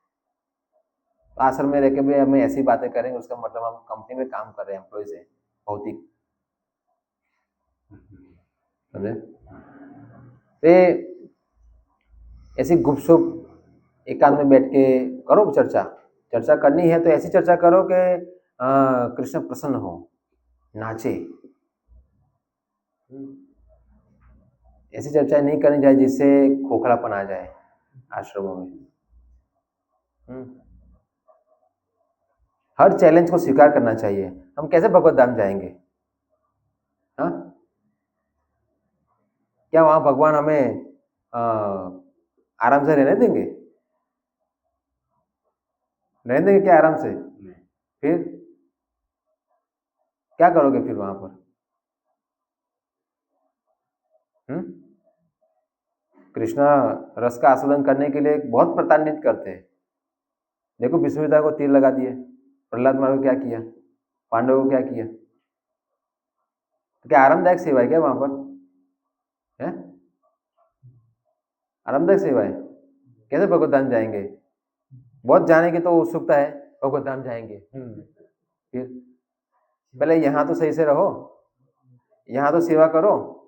तो आश्रम में रह के भी हमें ऐसी बातें करेंगे, उसका मतलब हम कंपनी में काम कर रहे हैं, एम्प्लॉइज हैं, भौतिक। समझे? तो ऐसी गुपचुप एक आध में बैठ के करो चर्चा। चर्चा करनी है तो ऐसी चर्चा करो कि कृष्ण प्रसन्न हो, नाचे। ऐसी चर्चा नहीं करनी चाहिए जिससे खोखलापन आ जाए आश्रमों में। हर चैलेंज को स्वीकार करना चाहिए। हम कैसे भगवत धाम जाएंगे? हाँ, क्या वहां भगवान हमें आराम से रहने देंगे? रहने देंगे क्या आराम से? फिर क्या करोगे फिर वहां पर? कृष्णा रस का आस्वादन करने के लिए बहुत प्रताड़ित करते हैं। देखो विष्णुपिता को तीर लगा दिए, प्रहलाद महाराज को क्या किया, पांडवों को क्या किया। तो क्या आरामदायक सेवा है क्या वहां पर? है आरामदायक सेवा है? कैसे भगवत धाम जाएंगे? बहुत जाने की तो उत्सुकता है, भगवत धाम जाएंगे। फिर पहले यहाँ तो सही से रहो, यहाँ तो सेवा करो।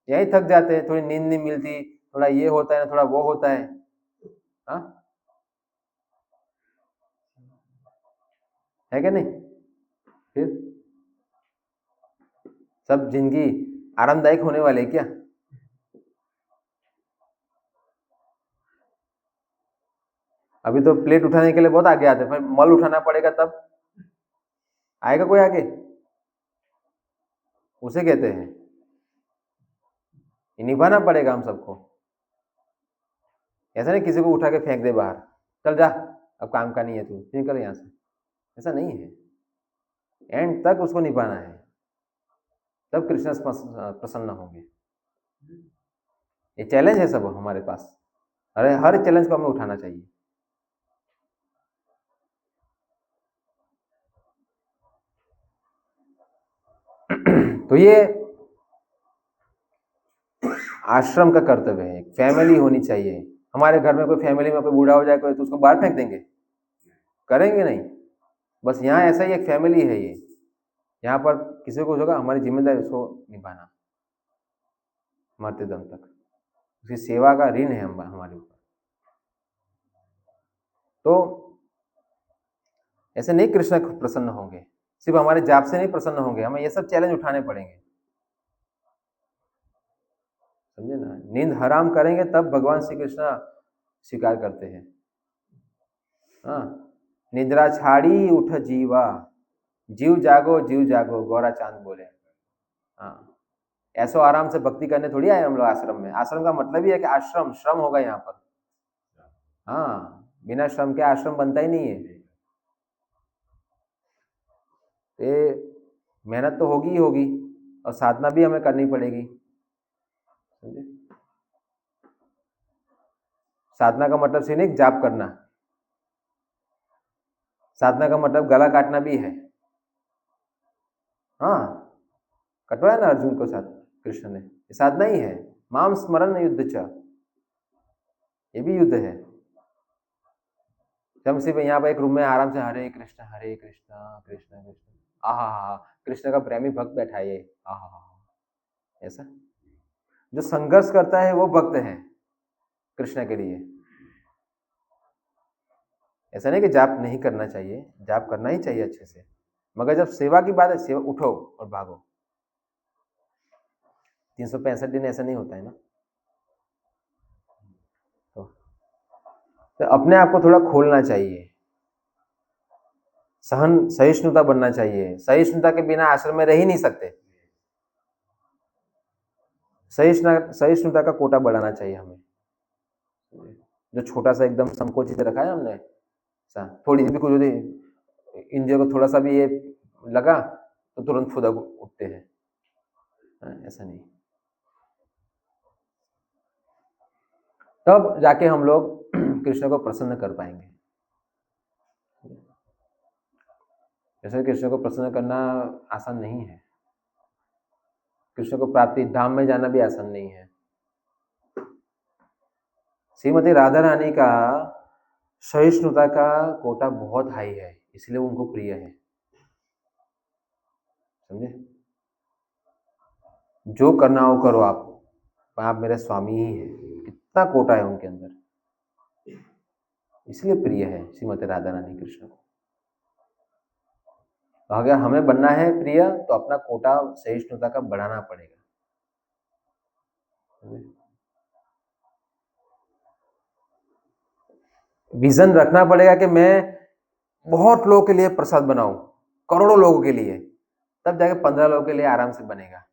यही थक जाते हैं, थोड़ी नींद नहीं मिलती, थोड़ा ये होता है ना, थोड़ा वो होता है। हाँ, है क्या नहीं? फिर सब जिंदगी आरामदायक होने वाले क्या? अभी तो प्लेट उठाने के लिए बहुत आगे आते हैं, फिर मल उठाना पड़ेगा तब आएगा कोई आगे? उसे कहते हैं निभाना पड़ेगा हम सबको। ऐसा नहीं किसी को उठा के फेंक दे बाहर, चल जा अब काम का नहीं है, तू निकल यहाँ से। ऐसा नहीं है, एंड तक उसको निभाना है, तब कृष्ण प्रसन्न होंगे। ये चैलेंज है सब हमारे पास। अरे हर चैलेंज को हमें उठाना चाहिए। तो ये आश्रम का कर्तव्य है। फैमिली होनी चाहिए। हमारे घर में कोई फैमिली में कोई बूढ़ा हो जाए कोई, तो उसको बाहर फेंक देंगे? करेंगे नहीं। बस यहाँ ऐसा ही एक फैमिली है ये, यहाँ पर किसी को होगा, हमारी जिम्मेदारी उसको निभाना मरते दम तक। उसकी सेवा का ऋण है हमारे ऊपर। तो ऐसे नहीं कृष्ण प्रसन्न होंगे, सिर्फ हमारे जाप से नहीं प्रसन्न होंगे, हमें ये सब चैलेंज उठाने पड़ेंगे। समझे ना? नींद हराम करेंगे तब भगवान श्री कृष्ण स्वीकार करते हैं। हाँ, निद्रा छाड़ी उठ जीवा, जीव जागो गौरा चांद बोले। हाँ, ऐसो आराम से भक्ति करने थोड़ी आए हम लोग आश्रम में। आश्रम का मतलब ही है कि आश्रम, श्रम होगा यहाँ पर। हाँ, बिना श्रम के आश्रम बनता ही नहीं है। मेहनत तो होगी ही होगी, और साधना भी हमें करनी पड़ेगी। समझे? साधना का मतलब सिर्फ नहीं जाप करना, साधना का मतलब गला काटना भी है। हाँ, कटवाया ना अर्जुन को साथ कृष्ण ने, ये साधना ही है। माम स्मरण युद्ध च, ये भी युद्ध है। हम सिर्फ यहाँ पर एक रूम में आराम से हरे कृष्ण कृष्ण कृष्ण, आहा, कृष्ण का प्रेमी भक्त बैठा है ये, आहा। ऐसा जो संघर्ष करता है वो भक्त है कृष्ण के लिए। ऐसा नहीं कि जाप नहीं करना चाहिए, जाप करना ही चाहिए अच्छे से, मगर जब सेवा की बात है, सेवा उठो और भागो। 365 दिन ऐसा नहीं होता है ना। तो अपने आप को थोड़ा खोलना चाहिए, सहिष्णुता बनना चाहिए। सहिष्णुता के बिना आश्रम में रह ही नहीं सकते। सहिष्णुता का कोटा बढ़ाना चाहिए हमें। जो छोटा सा एकदम संकोचित रखा है हमने, थोड़ी भी कुछ होती इंद्रियों को थोड़ा सा भी ये लगा तो तुरंत फुदक उठते हैं, ऐसा नहीं। तब जाके हम लोग कृष्ण को प्रसन्न कर पाएंगे। जैसे कृष्ण को प्रसन्न करना आसान नहीं है, कृष्ण को प्राप्ति धाम में जाना भी आसान नहीं है। श्रीमती राधा रानी का सहिष्णुता का कोटा बहुत हाई है, इसलिए उनको प्रिय है, समझे। जो करना हो करो, आप मेरे स्वामी ही हैं, कितना कोटा है उनके अंदर, इसलिए प्रिय है श्रीमती राधा रानी कृष्ण को। तो अगर हमें बनना है प्रिय तो अपना कोटा सहिष्णुता का बढ़ाना पड़ेगा। विजन रखना पड़ेगा कि मैं बहुत लोगों के लिए प्रसाद बनाऊं, करोड़ों लोगों के लिए, तब जाके 15 लोगों के लिए आराम से बनेगा।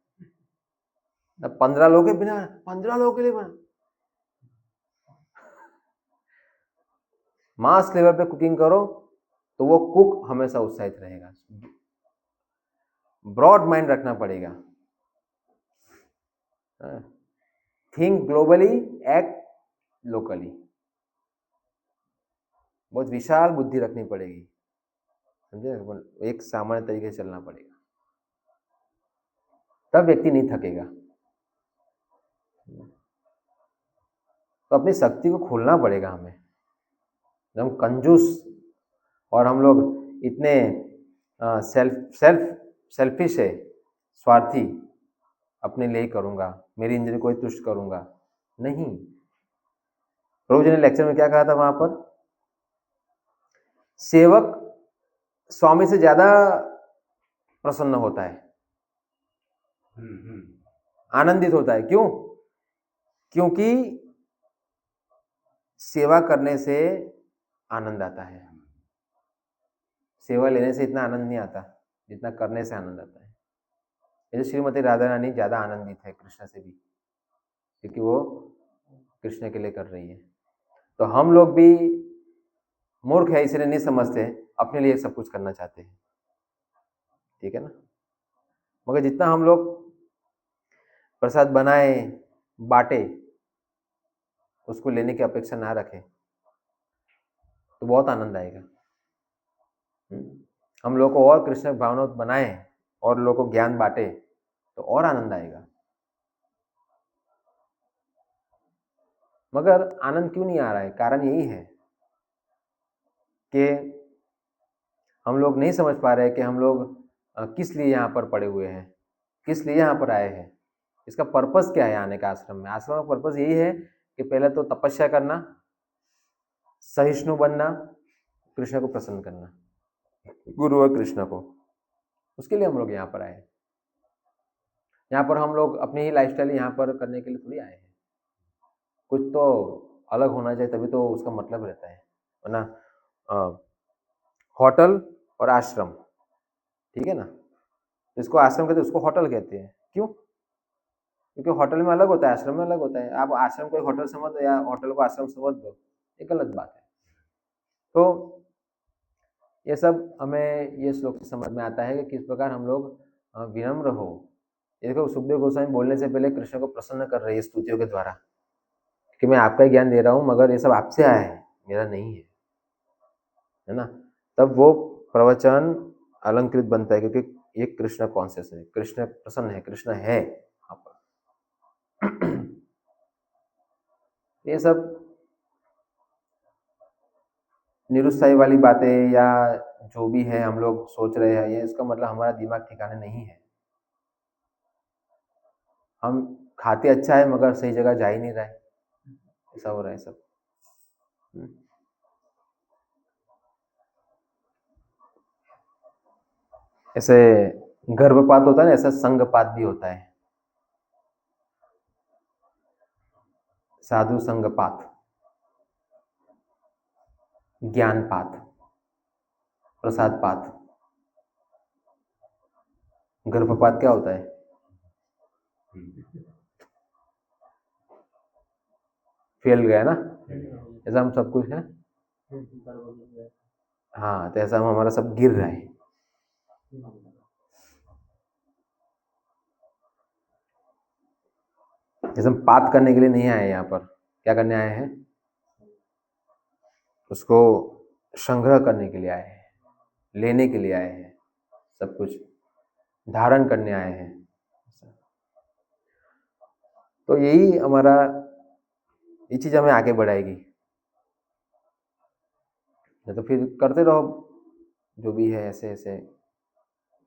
15 लोगों के बिना 15 लोगों के लिए बना, मास लेवल पे कुकिंग करो तो वो कुक हमेशा उत्साहित रहेगा। ब्रॉड माइंड रखना पड़ेगा, थिंक ग्लोबली, एक्ट लोकली, बहुत विशाल बुद्धि रखनी पड़ेगी, समझे। एक सामान्य तरीके से चलना पड़ेगा, तब व्यक्ति नहीं थकेगा। तो अपनी शक्ति को खोलना पड़ेगा हमें। जब हम कंजूस और हम लोग इतने सेल्फिश है, स्वार्थी, अपने लिए ही करूंगा, मेरी इंद्रिय को ही तुष्ट करूंगा, नहीं। प्रभु जी ने लेक्चर में क्या कहा था वहां पर, सेवक स्वामी से ज्यादा प्रसन्न होता है, आनंदित होता है। क्यों? क्योंकि सेवा करने से आनंद आता है, सेवा लेने से इतना आनंद नहीं आता जितना करने से आनंद आता है। जैसे श्रीमती राधा रानी ज्यादा आनंदित है कृष्ण से भी, क्योंकि वो कृष्ण के लिए कर रही है। तो हम लोग भी मूर्ख है इसलिए नहीं समझते, अपने लिए सब कुछ करना चाहते हैं, ठीक है ना। मगर जितना हम लोग प्रसाद बनाए, बांटे, उसको लेने की अपेक्षा ना रखें तो बहुत आनंद आएगा। हम लोग को और कृष्ण भावना बनाए और लोगों को ज्ञान बांटे तो और आनंद आएगा। मगर आनंद क्यों नहीं आ रहा है? कारण यही है कि हम लोग नहीं समझ पा रहे कि हम लोग किस लिए यहाँ पर पड़े हुए हैं, किस लिए यहाँ पर आए हैं, इसका पर्पस क्या है आने का आश्रम में। आश्रम का पर्पस यही है कि पहले तो तपस्या करना, सहिष्णु बनना, कृष्ण को प्रसन्न करना, गुरु और कृष्ण को, उसके लिए हम लोग यहाँ पर आए हैं। यहाँ पर हम लोग अपनी ही लाइफस्टाइल यहाँ पर करने के लिए थोड़ी आए हैं, कुछ तो अलग होना चाहिए, तभी तो उसका मतलब रहता है। वरना होटल और आश्रम, ठीक है ना, इसको आश्रम कहते हैं, उसको होटल कहते हैं। क्यों? क्योंकि होटल में अलग होता है, आश्रम में अलग होता है। आप आश्रम को होटल समझ दो या होटल को आश्रम समझ दो, ये गलत बात है। तो ये सब हमें ये श्लोक से समझ में आता है कि किस प्रकार हम लोग विनम्र हो। ये देखो, सुखदेव गोस्वामी बोलने से पहले कृष्ण को प्रसन्न कर रहे हैं स्तुतियों के द्वारा कि मैं आपका ज्ञान दे रहा हूँ, मगर ये सब आपसे आया है, मेरा नहीं है ना। तब वो प्रवचन अलंकृत बनता है, क्योंकि ये कृष्ण कॉन्शियस है, कृष्ण प्रसन्न है, कृष्ण है यहाँ पर। ये सब निरुत्साही वाली बातें या जो भी है हम लोग सोच रहे हैं, ये इसका मतलब हमारा दिमाग ठिकाने नहीं है। हम खाते अच्छा है मगर सही जगह जा ही नहीं रहा है, ऐसा हो रहा है सब। ऐसे गर्भपात होता है ना, ऐसा संगपात भी होता है, साधु संगपात, ज्ञानपात, प्रसादपात। गर्भपात क्या होता है? फैल गया ना, ऐसा हम सब कुछ है। हाँ, तो ऐसा हमारा सब गिर रहा है। जैसे हम पाप करने के लिए नहीं आए यहाँ पर, क्या करने आए हैं? उसको संग्रह करने के लिए आए हैं, लेने के लिए आए हैं, सब कुछ धारण करने आए हैं। तो यही हमारा, ये चीज हमें आगे बढ़ाएगी। तो फिर करते रहो जो भी है, ऐसे ऐसे।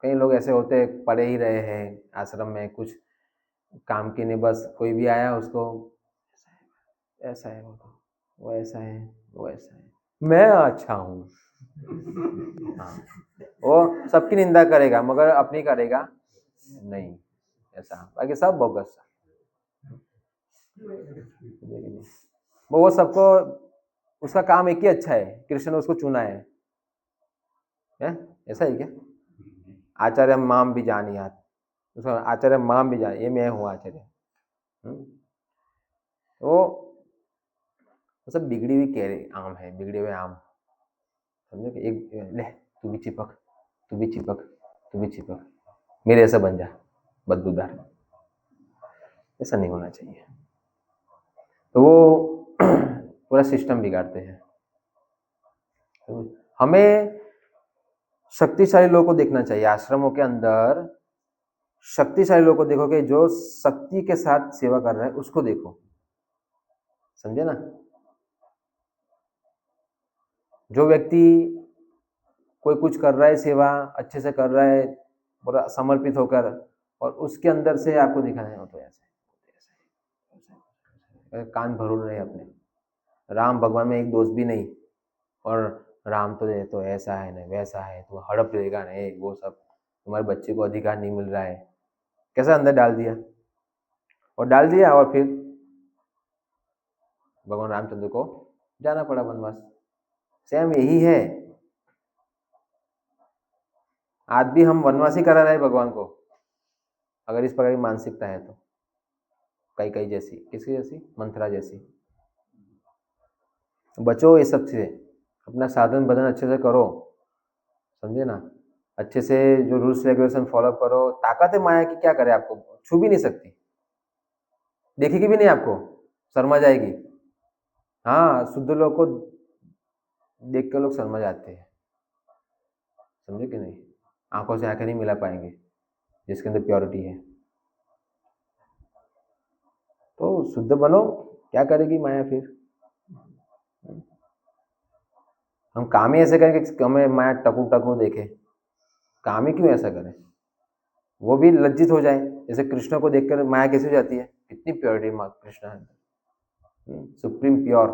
कई लोग ऐसे होते हैं, पढ़े ही रहे हैं आश्रम में, कुछ काम की नहीं, बस कोई भी आया उसको ऐसा है, वो ऐसा है, वो ऐसा है, मैं अच्छा हूँ। हाँ, वो सबकी निंदा करेगा मगर अपनी करेगा नहीं, ऐसा। बाकी सब बोगस। वो सबको, उसका काम एक ही अच्छा है, कृष्ण ने उसको चुना है, ऐसा ही क्या? आचार्य माम भी जानियात, उसका आचार्य माम भी जान, ये मैं हूँ आचार्य। वो सब बिगड़ी हुई केरे आम है, बिगड़े हुए आम, समझे कि एक ले, तू भी चिपक, तू भी चिपक, तू भी चिपक, मेरे ऐसा बन जा बदबूदार। ऐसा नहीं होना चाहिए। तो वो पूरा सिस्टम बिगाड़ते हैं। हमें शक्तिशाली लोगों को देखना चाहिए। आश्रमों के अंदर शक्तिशाली लोगों को देखोगे, जो शक्ति के साथ सेवा कर रहा है उसको देखो, समझे ना? जो व्यक्ति कोई कुछ कर रहा है, सेवा अच्छे से कर रहा है, पूरा समर्पित होकर, और उसके अंदर से आपको दिखाना है वो तो ऐसे कान भरूल रहे अपने। राम भगवान में एक दोष भी नहीं, और राम तो ऐसा है ना वैसा है, तो हड़प रहेगा नहीं, वो सब तुम्हारे बच्चे को अधिकार नहीं मिल रहा है, कैसा अंदर डाल दिया। और फिर भगवान रामचंद्र को जाना पड़ा वनवास। सेम यही है, आज भी हम वनवासी करा रहे हैं भगवान को, अगर इस प्रकार की मानसिकता है तो। कई जैसी, किसकी जैसी? मंथरा जैसी। बचो ये सब से, अपना साधन भजन अच्छे से करो, समझे ना? अच्छे से जो रूल्स रेगुलेशन फॉलो करो। ताकत है माया की, क्या करे, आपको छू भी नहीं सकती, देखेगी भी नहीं आपको, शर्मा जाएगी। हाँ, शुद्ध लोग को देख के लोग शर्मा जाते हैं, समझे कि नहीं? आंखों से आंखें नहीं मिला पाएंगे जिसके अंदर प्योरिटी है। तो शुद्ध बनो, क्या करेगी माया फिर? हम काम ही ऐसे करें कि हमें माया टकू टकू देखे, काम ही क्यों ऐसा करें? वो भी लज्जित हो जाए। जैसे कृष्ण को देखकर माया कैसे हो जाती है, कितनी प्योरिटी माँ कृष्ण है, सुप्रीम प्योर,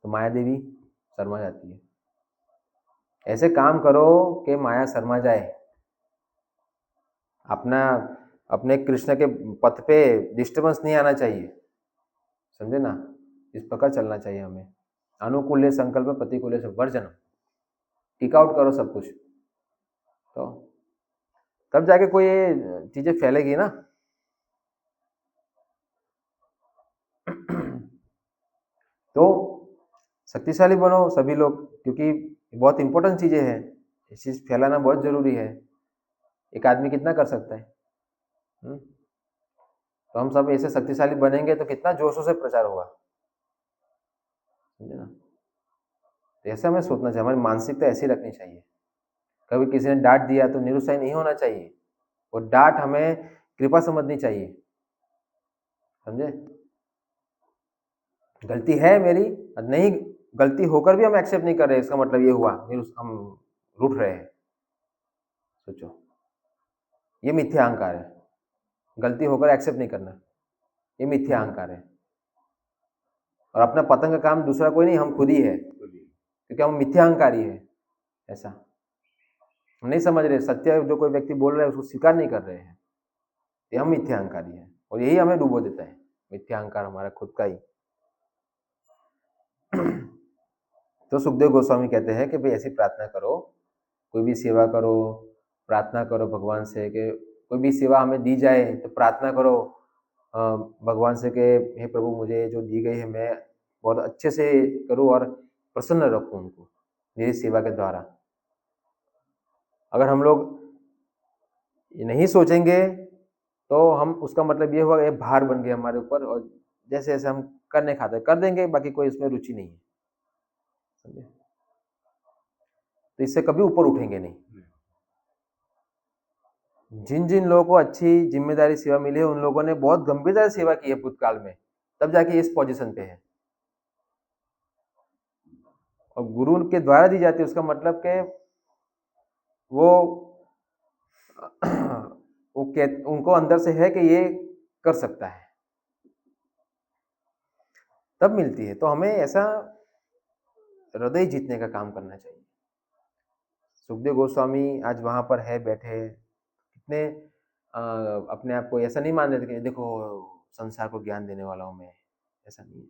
तो माया देवी शर्मा जाती है। ऐसे काम करो कि माया शर्मा जाए। अपने कृष्ण के पथ पे डिस्टर्बेंस नहीं आना चाहिए, समझे ना? इस प्रकार चलना चाहिए हमें। अनुकूल्य संकल्प प्रतिकूल्य से वर्जन, टिक आउट करो सब कुछ, तो तब जाके कोई ये चीजें फैलेगी ना। तो शक्तिशाली बनो सभी लोग, क्योंकि बहुत इंपॉर्टेंट चीजें हैं, ये चीज फैलाना बहुत जरूरी है। एक आदमी कितना कर सकता है? तो हम सब ऐसे शक्तिशाली बनेंगे तो कितना जोशों से प्रचार होगा, समझे ना? तो ऐसे हमें सोचना चाहिए, हमारी मानसिकता ऐसी रखनी चाहिए। कभी किसी ने डांट दिया तो निरुत्साही नहीं होना चाहिए, वो डांट हमें कृपा समझनी चाहिए, समझे? गलती है मेरी, नहीं गलती होकर भी हम एक्सेप्ट नहीं कर रहे, इसका मतलब ये हुआ हम रूठ रहे हैं। सोचो, ये मिथ्या अहंकार है। गलती होकर एक्सेप्ट नहीं करना, ये मिथ्या अहंकार है। और अपना पतन का काम दूसरा कोई नहीं, हम खुद ही है, क्योंकि हम मिथ्या अहंकारी है। ऐसा हम नहीं समझ रहे, सत्य जो कोई व्यक्ति बोल रहा है उसको स्वीकार नहीं कर रहे हैं, ये हम मिथ्या अहंकारी है, और यही हमें डूबो देता है, मिथ्या अहंकार हमारा खुद का ही। तो सुखदेव गोस्वामी कहते हैं कि भाई ऐसी प्रार्थना करो, कोई भी सेवा करो, प्रार्थना करो भगवान से कि कोई भी सेवा हमें दी जाए तो प्रार्थना करो भगवान से कि हे प्रभु, मुझे जो दी गई है मैं बहुत अच्छे से करूँ और प्रसन्न रखूँ उनको, मेरी सेवा के द्वारा। अगर हम लोग ये नहीं सोचेंगे तो हम उसका मतलब ये हुआ ये भार बन गया हमारे ऊपर, और जैसे जैसे हम करने खाते कर देंगे, बाकी कोई इसमें रुचि नहीं है, समझे? तो इससे कभी ऊपर उठेंगे नहीं। जिन जिन लोगों को अच्छी जिम्मेदारी सेवा मिली है उन लोगों ने बहुत गंभीरता से सेवा की है भूतकाल में, तब जाके इस पोजीशन पे है। और गुरु के द्वारा दी जाती है, उसका मतलब कि वो उनको अंदर से है कि ये कर सकता है, तब मिलती है। तो हमें ऐसा हृदय जीतने का काम करना चाहिए। सुखदेव गोस्वामी आज वहां पर है बैठे, कितने अपने आप को ऐसा नहीं मान रहे थे कि देखो संसार को ज्ञान देने वाला हूं मैं, ऐसा नहीं है।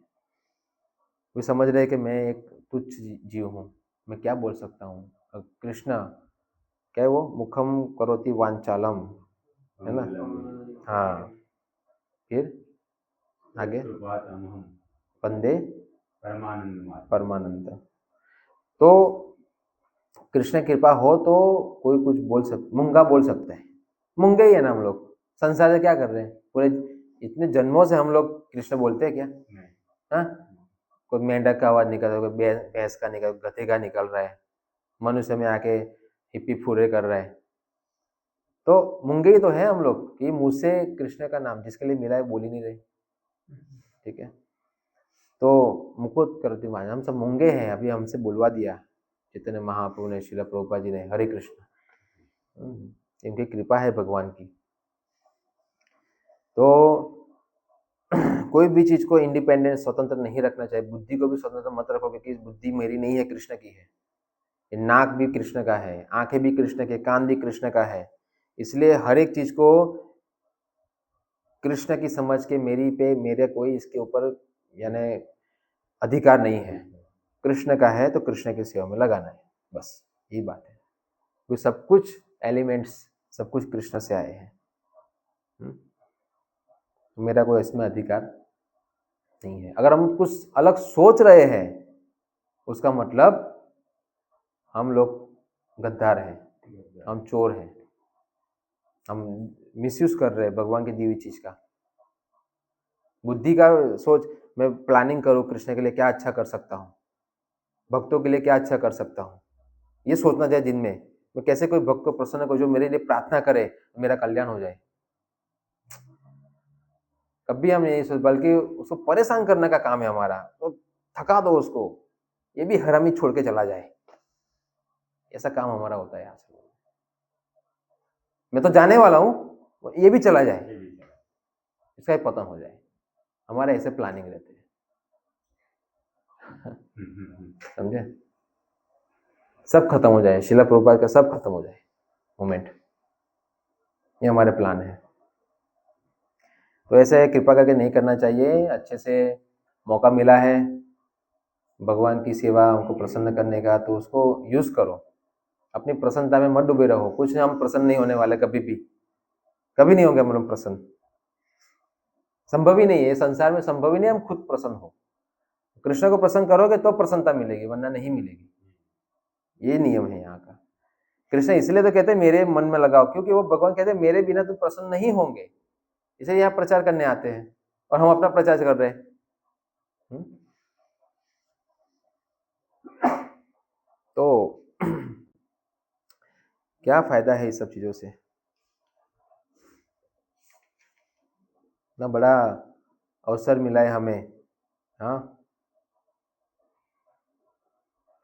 वो समझ रहे कि मैं एक तुच्छ जीव हूँ, मैं क्या बोल सकता हूँ। कृष्णा क्या है वो, मुखम करोति वांचालम, है ना? हाँ, फिर आगे वंदे परमानंद। तो कृष्ण कृपा हो तो कोई कुछ बोल सकता, मूंगा बोल सकता है, मूंगे ही है ना हम लोग। संसार से क्या कर रहे हैं, पूरे इतने जन्मों से हम लोग कृष्ण बोलते हैं क्या? हाँ, कोई मेंढक का आवाज निकल रहा है, कोई भैंस का निकल, गधे का निकल रहा है, मनुष्य में आके हिप्पी फूरे कर रहा है। तो मूंगे ही तो है हम लोग कि मुंह से कृष्ण का नाम जिसके लिए मिला है बोल ही नहीं रहे। ठीक है, तो मुकुट करती वाणी, हम सब मूंगे हैं। अभी हमसे बुलवा दिया चैतन्य महाप्रभु ने, श्रील प्रभुपाद जी ने, हरे कृष्ण। इनकी कृपा है भगवान की। तो कोई भी चीज को इंडिपेंडेंट स्वतंत्र नहीं रखना चाहिए। बुद्धि को भी स्वतंत्र मत रखो, क्योंकि बुद्धि मेरी नहीं है, कृष्ण की है। ये नाक भी कृष्ण का है, आंखें भी कृष्ण के, कान भी कृष्ण का है। इसलिए हर एक चीज को कृष्ण की समझ के मेरे कोई इसके ऊपर यानी अधिकार नहीं है। कृष्ण का है तो कृष्ण की सेवा में लगाना है, बस यही बात है। तो सब कुछ एलिमेंट्स सब कुछ कृष्ण से आए हैं। मेरा कोई इसमें अधिकार नहीं है। अगर हम कुछ अलग सोच रहे हैं उसका मतलब हम लोग गद्दार हैं, हम चोर हैं, हम मिसयूज कर रहे हैं भगवान की दी हुई चीज का। बुद्धि का सोच, मैं प्लानिंग करूं कृष्ण के लिए क्या अच्छा कर सकता हूं, भक्तों के लिए क्या अच्छा कर सकता हूं, ये सोचना चाहिए दिन में। मैं कैसे कोई भक्त को प्रसन्न करूं जो मेरे लिए प्रार्थना करे, मेरा कल्याण हो जाए। कभी हम यही सोच, बल्कि उसको परेशान करने का काम है हमारा। तो थका दो उसको, ये भी हरामी छोड़ के चला जाए, ऐसा काम हमारा होता है यहाँ से। मैं तो जाने वाला हूं, ये भी चला जाए, इसका ही पतन हो जाए। हमारे ऐसे प्लानिंग रहते हैं, समझे? सब खत्म हो जाए, श्रील प्रभुपाद का सब खत्म हो जाए मोमेंट, ये हमारे प्लान है। तो ऐसे कृपा करके नहीं करना चाहिए। अच्छे से मौका मिला है भगवान की सेवा उनको प्रसन्न करने का, तो उसको यूज करो। अपनी प्रसन्नता में मत डूबे रहो। कुछ नहीं, हम प्रसन्न नहीं होने वाले, कभी भी कभी नहीं होंगे हम प्रसन्न। संभव ही नहीं है, संसार में संभव ही नहीं हम खुद प्रसन्न हो। कृष्ण को प्रसन्न करोगे तो प्रसन्नता मिलेगी, वरना नहीं मिलेगी। ये नियम है यहाँ का। कृष्ण इसलिए तो कहते हैं मेरे मन में लगाओ, क्योंकि वो भगवान कहते हैं मेरे बिना तुम प्रसन्न नहीं होंगे। इसलिए यहाँ प्रचार करने आते हैं और हम अपना प्रचार कर रहे हैं। तो क्या फायदा है इस सब चीजों से? ना बड़ा अवसर मिला है हमें, हाँ,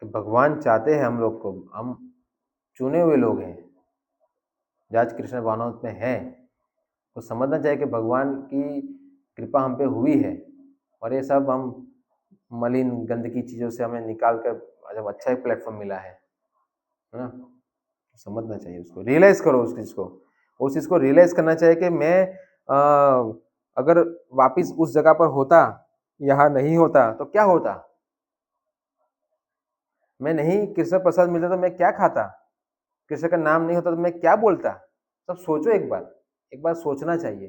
कि भगवान चाहते हैं हम लोग को, हम चुने हुए लोग हैं। आज कृष्ण भावनाओं में है तो समझना चाहिए कि भगवान की कृपा हम पे हुई है, और ये सब हम मलिन गंदगी चीज़ों से हमें निकाल कर जब अच्छा एक प्लेटफॉर्म मिला है ना, तो समझना चाहिए उसको, रियलाइज करो उस चीज़ को। उस चीज़ को रियलाइज करना चाहिए कि मैं अगर वापिस उस जगह पर होता, यहाँ नहीं होता तो क्या होता। मैं नहीं कृष्ण प्रसाद मिलता तो मैं क्या खाता, कृष्ण का नाम नहीं होता तो मैं क्या बोलता। सब सोचो, एक बार सोचना चाहिए,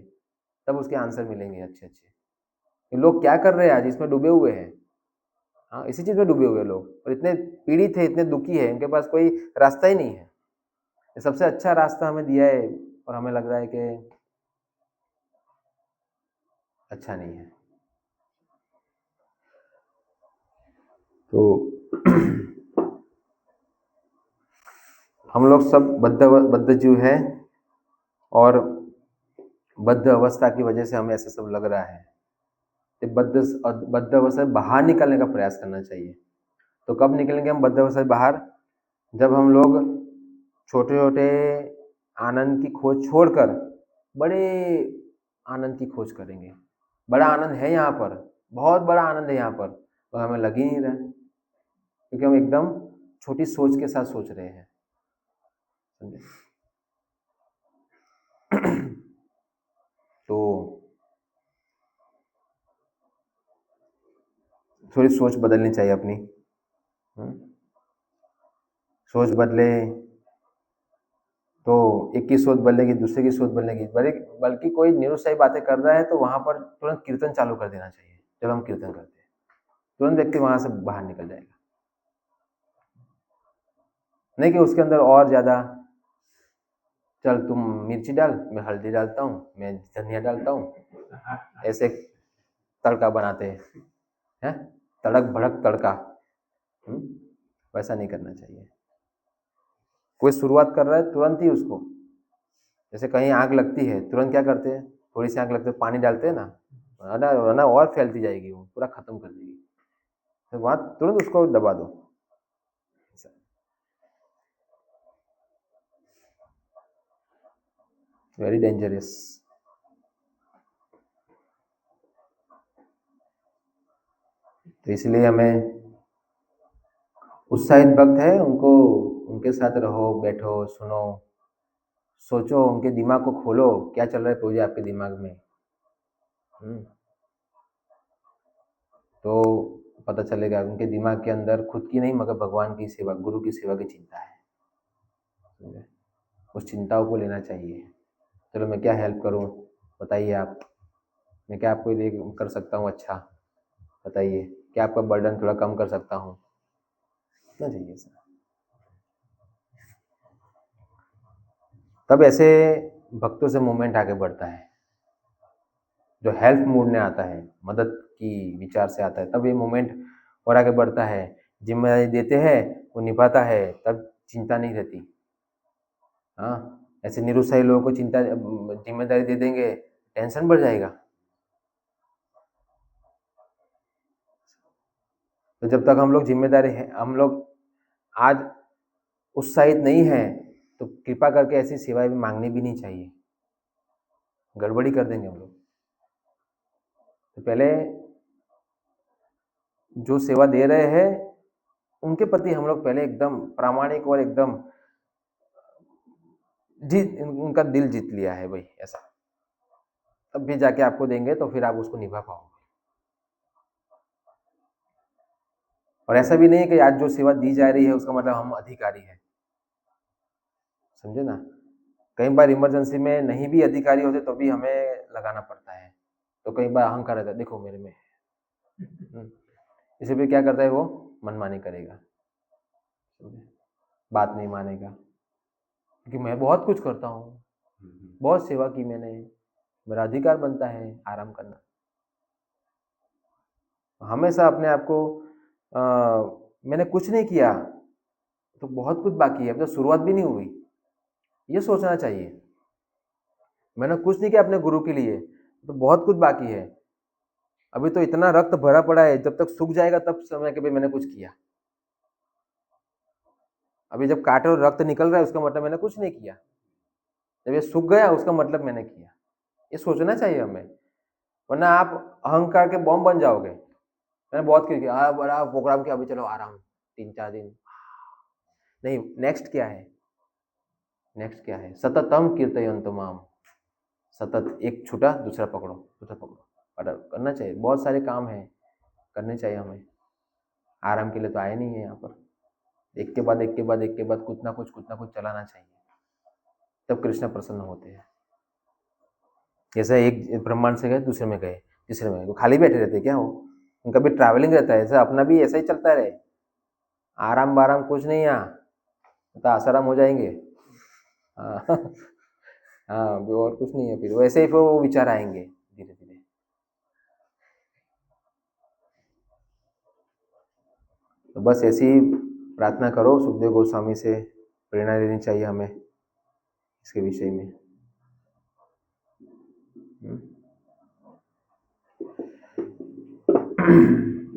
तब उसके आंसर मिलेंगे अच्छे अच्छे। लोग क्या कर रहे हैं आज इसमें डूबे हुए हैं। हाँ, इसी चीज में डूबे हुए लोग, और इतने पीड़ित है, इतने दुखी है, इनके पास कोई रास्ता ही नहीं है। ये सबसे अच्छा रास्ता हमें दिया है और हमें लग रहा है कि अच्छा नहीं है। तो हम लोग सब बद्ध जीव हैं, और बद्ध अवस्था की वजह से हमें ऐसा सब लग रहा है। तो बद्ध अवस्था से बाहर निकलने का प्रयास करना चाहिए। तो कब निकलेंगे हम बद्ध अवस्था से बाहर? जब हम लोग छोटे छोटे आनंद की खोज छोड़कर बड़े आनंद की खोज करेंगे। बड़ा आनंद है यहाँ पर, बहुत बड़ा आनंद है यहाँ पर, तो हमें लग ही नहीं रहा, क्योंकि हम एकदम छोटी सोच के साथ सोच रहे हैं। समझे? तो थोड़ी सोच बदलनी चाहिए अपनी। सोच बदले तो एक की सोच बदलेगी, दूसरे की सोच बदलेगी। बल्कि कोई निरुत्साही बातें कर रहा है तो वहां पर तुरंत कीर्तन चालू कर देना चाहिए। जब हम कीर्तन करते हैं तुरंत व्यक्ति वहां से बाहर निकल जाएगा। नहीं कि उसके अंदर और ज्यादा, चल तुम मिर्ची डाल, मैं हल्दी डालता हूँ, मैं धनिया डालता हूँ, ऐसे तड़का बनाते हैं, तड़क भड़क तड़का। वैसा नहीं करना चाहिए। कोई शुरुआत कर रहा है तुरंत ही उसको, जैसे कहीं आग लगती है तुरंत क्या करते हैं, थोड़ी सी आग लगती है पानी डालते हैं ना, वरना और फैलती जाएगी, वो पूरा खत्म कर देगी। तो वहां तुरंत उसको दबा दो। Very dangerous. तो इसलिए हमें उत्साहित भक्त है, उनके साथ रहो, बैठो, सुनो, सोचो, उनके दिमाग को खोलो, क्या चल रहा है पूजा आपके दिमाग में। तो पता चलेगा उनके दिमाग के अंदर खुद की नहीं मगर भगवान की सेवा, गुरु की सेवा की चिंता है। उस चिंताओं को लेना चाहिए। चलो मैं क्या हेल्प करूं, बताइए आप, मैं क्या आपको लिए कर सकता हूं, अच्छा बताइए, क्या आपका बर्डन थोड़ा कम कर सकता हूं, इतना चाहिए सर। तब ऐसे भक्तों से मूवमेंट आगे बढ़ता है। जो हेल्प मूड में आता है, मदद की विचार से आता है, तब ये मूवमेंट और आगे बढ़ता है। जिम्मेदारी देते हैं, वो निभाता है, तब चिंता नहीं रहती। हाँ, ऐसे निरुत्साही लोगों को जिम्मेदारी दे देंगे, टेंशन बढ़ जाएगा। तो जब तक हम लोग जिम्मेदारी है, हम लोग आज उत्साहित नहीं है, तो कृपा करके ऐसी सेवाएं भी मांगनी भी नहीं चाहिए, गड़बड़ी कर देंगे हम लोग। तो पहले जो सेवा दे रहे हैं उनके प्रति हम लोग पहले एकदम प्रामाणिक और एकदम उनका दिल जीत लिया है भाई, ऐसा, तब भी जाके आपको देंगे तो फिर आप उसको निभा पाओगे। और ऐसा भी नहीं है कि आज जो सेवा दी जा रही है उसका मतलब हम अधिकारी हैं, समझे ना। कई बार इमरजेंसी में नहीं भी अधिकारी होते तो भी हमें लगाना पड़ता है। तो कई बार अहंकार रहता है, देखो मेरे में, इसे भी क्या करता है वो, मनमानी करेगा, बात नहीं मानेगा, क्योंकि मैं बहुत कुछ करता हूँ, बहुत सेवा की मैंने, मेरा अधिकार बनता है आराम करना। हमेशा अपने आप को मैंने कुछ नहीं किया तो बहुत कुछ बाकी है, अब तो शुरुआत भी नहीं हुई, ये सोचना चाहिए। मैंने कुछ नहीं किया अपने गुरु के लिए तो बहुत कुछ बाकी है, अभी तो इतना रक्त भरा पड़ा है, जब तक सूख जाएगा तब समय के भाई मैंने कुछ किया। अभी जब काटे और रक्त निकल रहा है उसका मतलब मैंने कुछ नहीं किया, जब ये सूख गया उसका मतलब मैंने किया। ये सोचना चाहिए हमें, वरना आप अहंकार के बॉम्ब बन जाओगे। मैंने बहुत किया, बड़ा प्रोग्राम किया, अभी चलो आराम 3-4 दिन नहीं। नेक्स्ट क्या है, नेक्स्ट क्या है, सततम कीर्तयन्तु माम, सतत, एक छूटा दूसरा पकड़ो, दूसरा पकड़ो, ऑर्डर करना चाहिए। बहुत सारे काम हैं करने चाहिए हमें, आराम के लिए तो आए नहीं है यहाँ पर। एक के बाद एक के बाद एक के बाद कुछ ना कुछ चलाना चाहिए, तब कृष्ण प्रसन्न होते हैं। जैसे एक ब्रह्मांड से गए दूसरे में गए तीसरे में गए, वो खाली बैठे रहते क्या हो, उनका भी ट्रैवलिंग रहता है, ऐसा अपना भी ऐसा ही चलता रहे, आराम बाराम कुछ नहीं यहाँ, तो आसाराम हो जाएंगे। हाँ हाँ, भी और कुछ नहीं है, फिर वैसे ही फिर वो विचार आएंगे धीरे धीरे। तो बस ऐसी प्रार्थना करो, सुखदेव गोस्वामी से प्रेरणा लेनी चाहिए हमें इसके विषय में।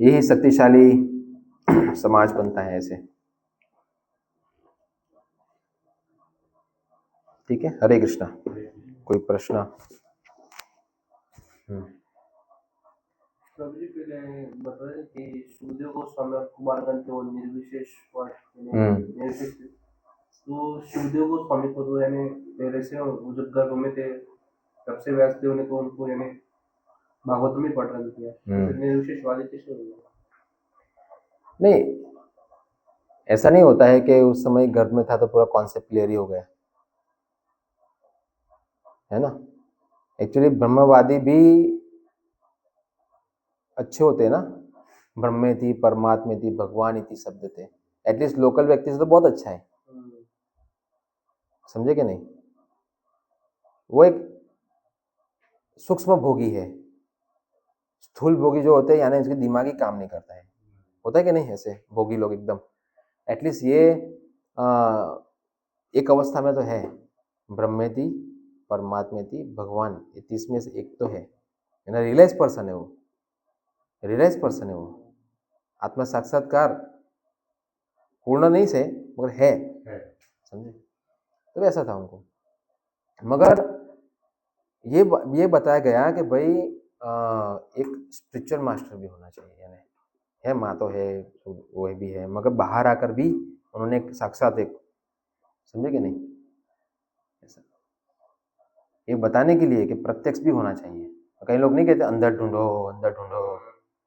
यही शक्तिशाली समाज बनता है ऐसे। ठीक है, हरे कृष्णा। कोई प्रश्न? प्रभु जी पहले बता रहे कि सुखदेव गोस्वामी और कुमारगंज थे वो निर्विशेष निर्विशेष थे। तो सुखदेव गोस्वामी को तो यानी पहले से वो जब गर्भ में थे तब से व्यासदेव ने तो उनको यानी भागवत में पढ़ा दिया, तो निर्विशेष वाले कैसे हो गए? नहीं, ऐसा नहीं होता है कि उस समय गर्भ में था तो पूरा कॉन्सेप्ट क्लियर ही हो गया, है ना। एक्चुअली ब्रह्मवादी भी अच्छे होते हैं ना, ब्रह्मेति परमात्मेति भगवान इति शब्द थे, एटलीस्ट लोकल व्यक्ति से तो बहुत अच्छा है, समझे कि नहीं। वो एक सूक्ष्म भोगी है, स्थूल भोगी जो होते हैं यानी इसके दिमागी काम नहीं करता है, होता है कि नहीं, ऐसे भोगी लोग एकदम। एटलीस्ट ये एक अवस्था में तो है, ब्रह्मेति परमात्मेति भगवान, ये 30 में से एक तो है ना, रियलाइज पर्सन है वो, रियलाइज पर्सन है वो, आत्मा साक्षात्कार पूर्ण नहीं से मगर है, समझे। तो वैसा था उनको, मगर ये बताया गया कि भाई एक स्पिरिचुअल मास्टर भी होना चाहिए, यानी है माँ तो है, वो भी है, मगर बाहर आकर भी उन्होंने एक साक्षात एक, समझे कि नहीं, ऐसा ये बताने के लिए कि प्रत्यक्ष भी होना चाहिए। तो कई लोग नहीं कहते अंदर ढूंढो अंदर ढूंढो,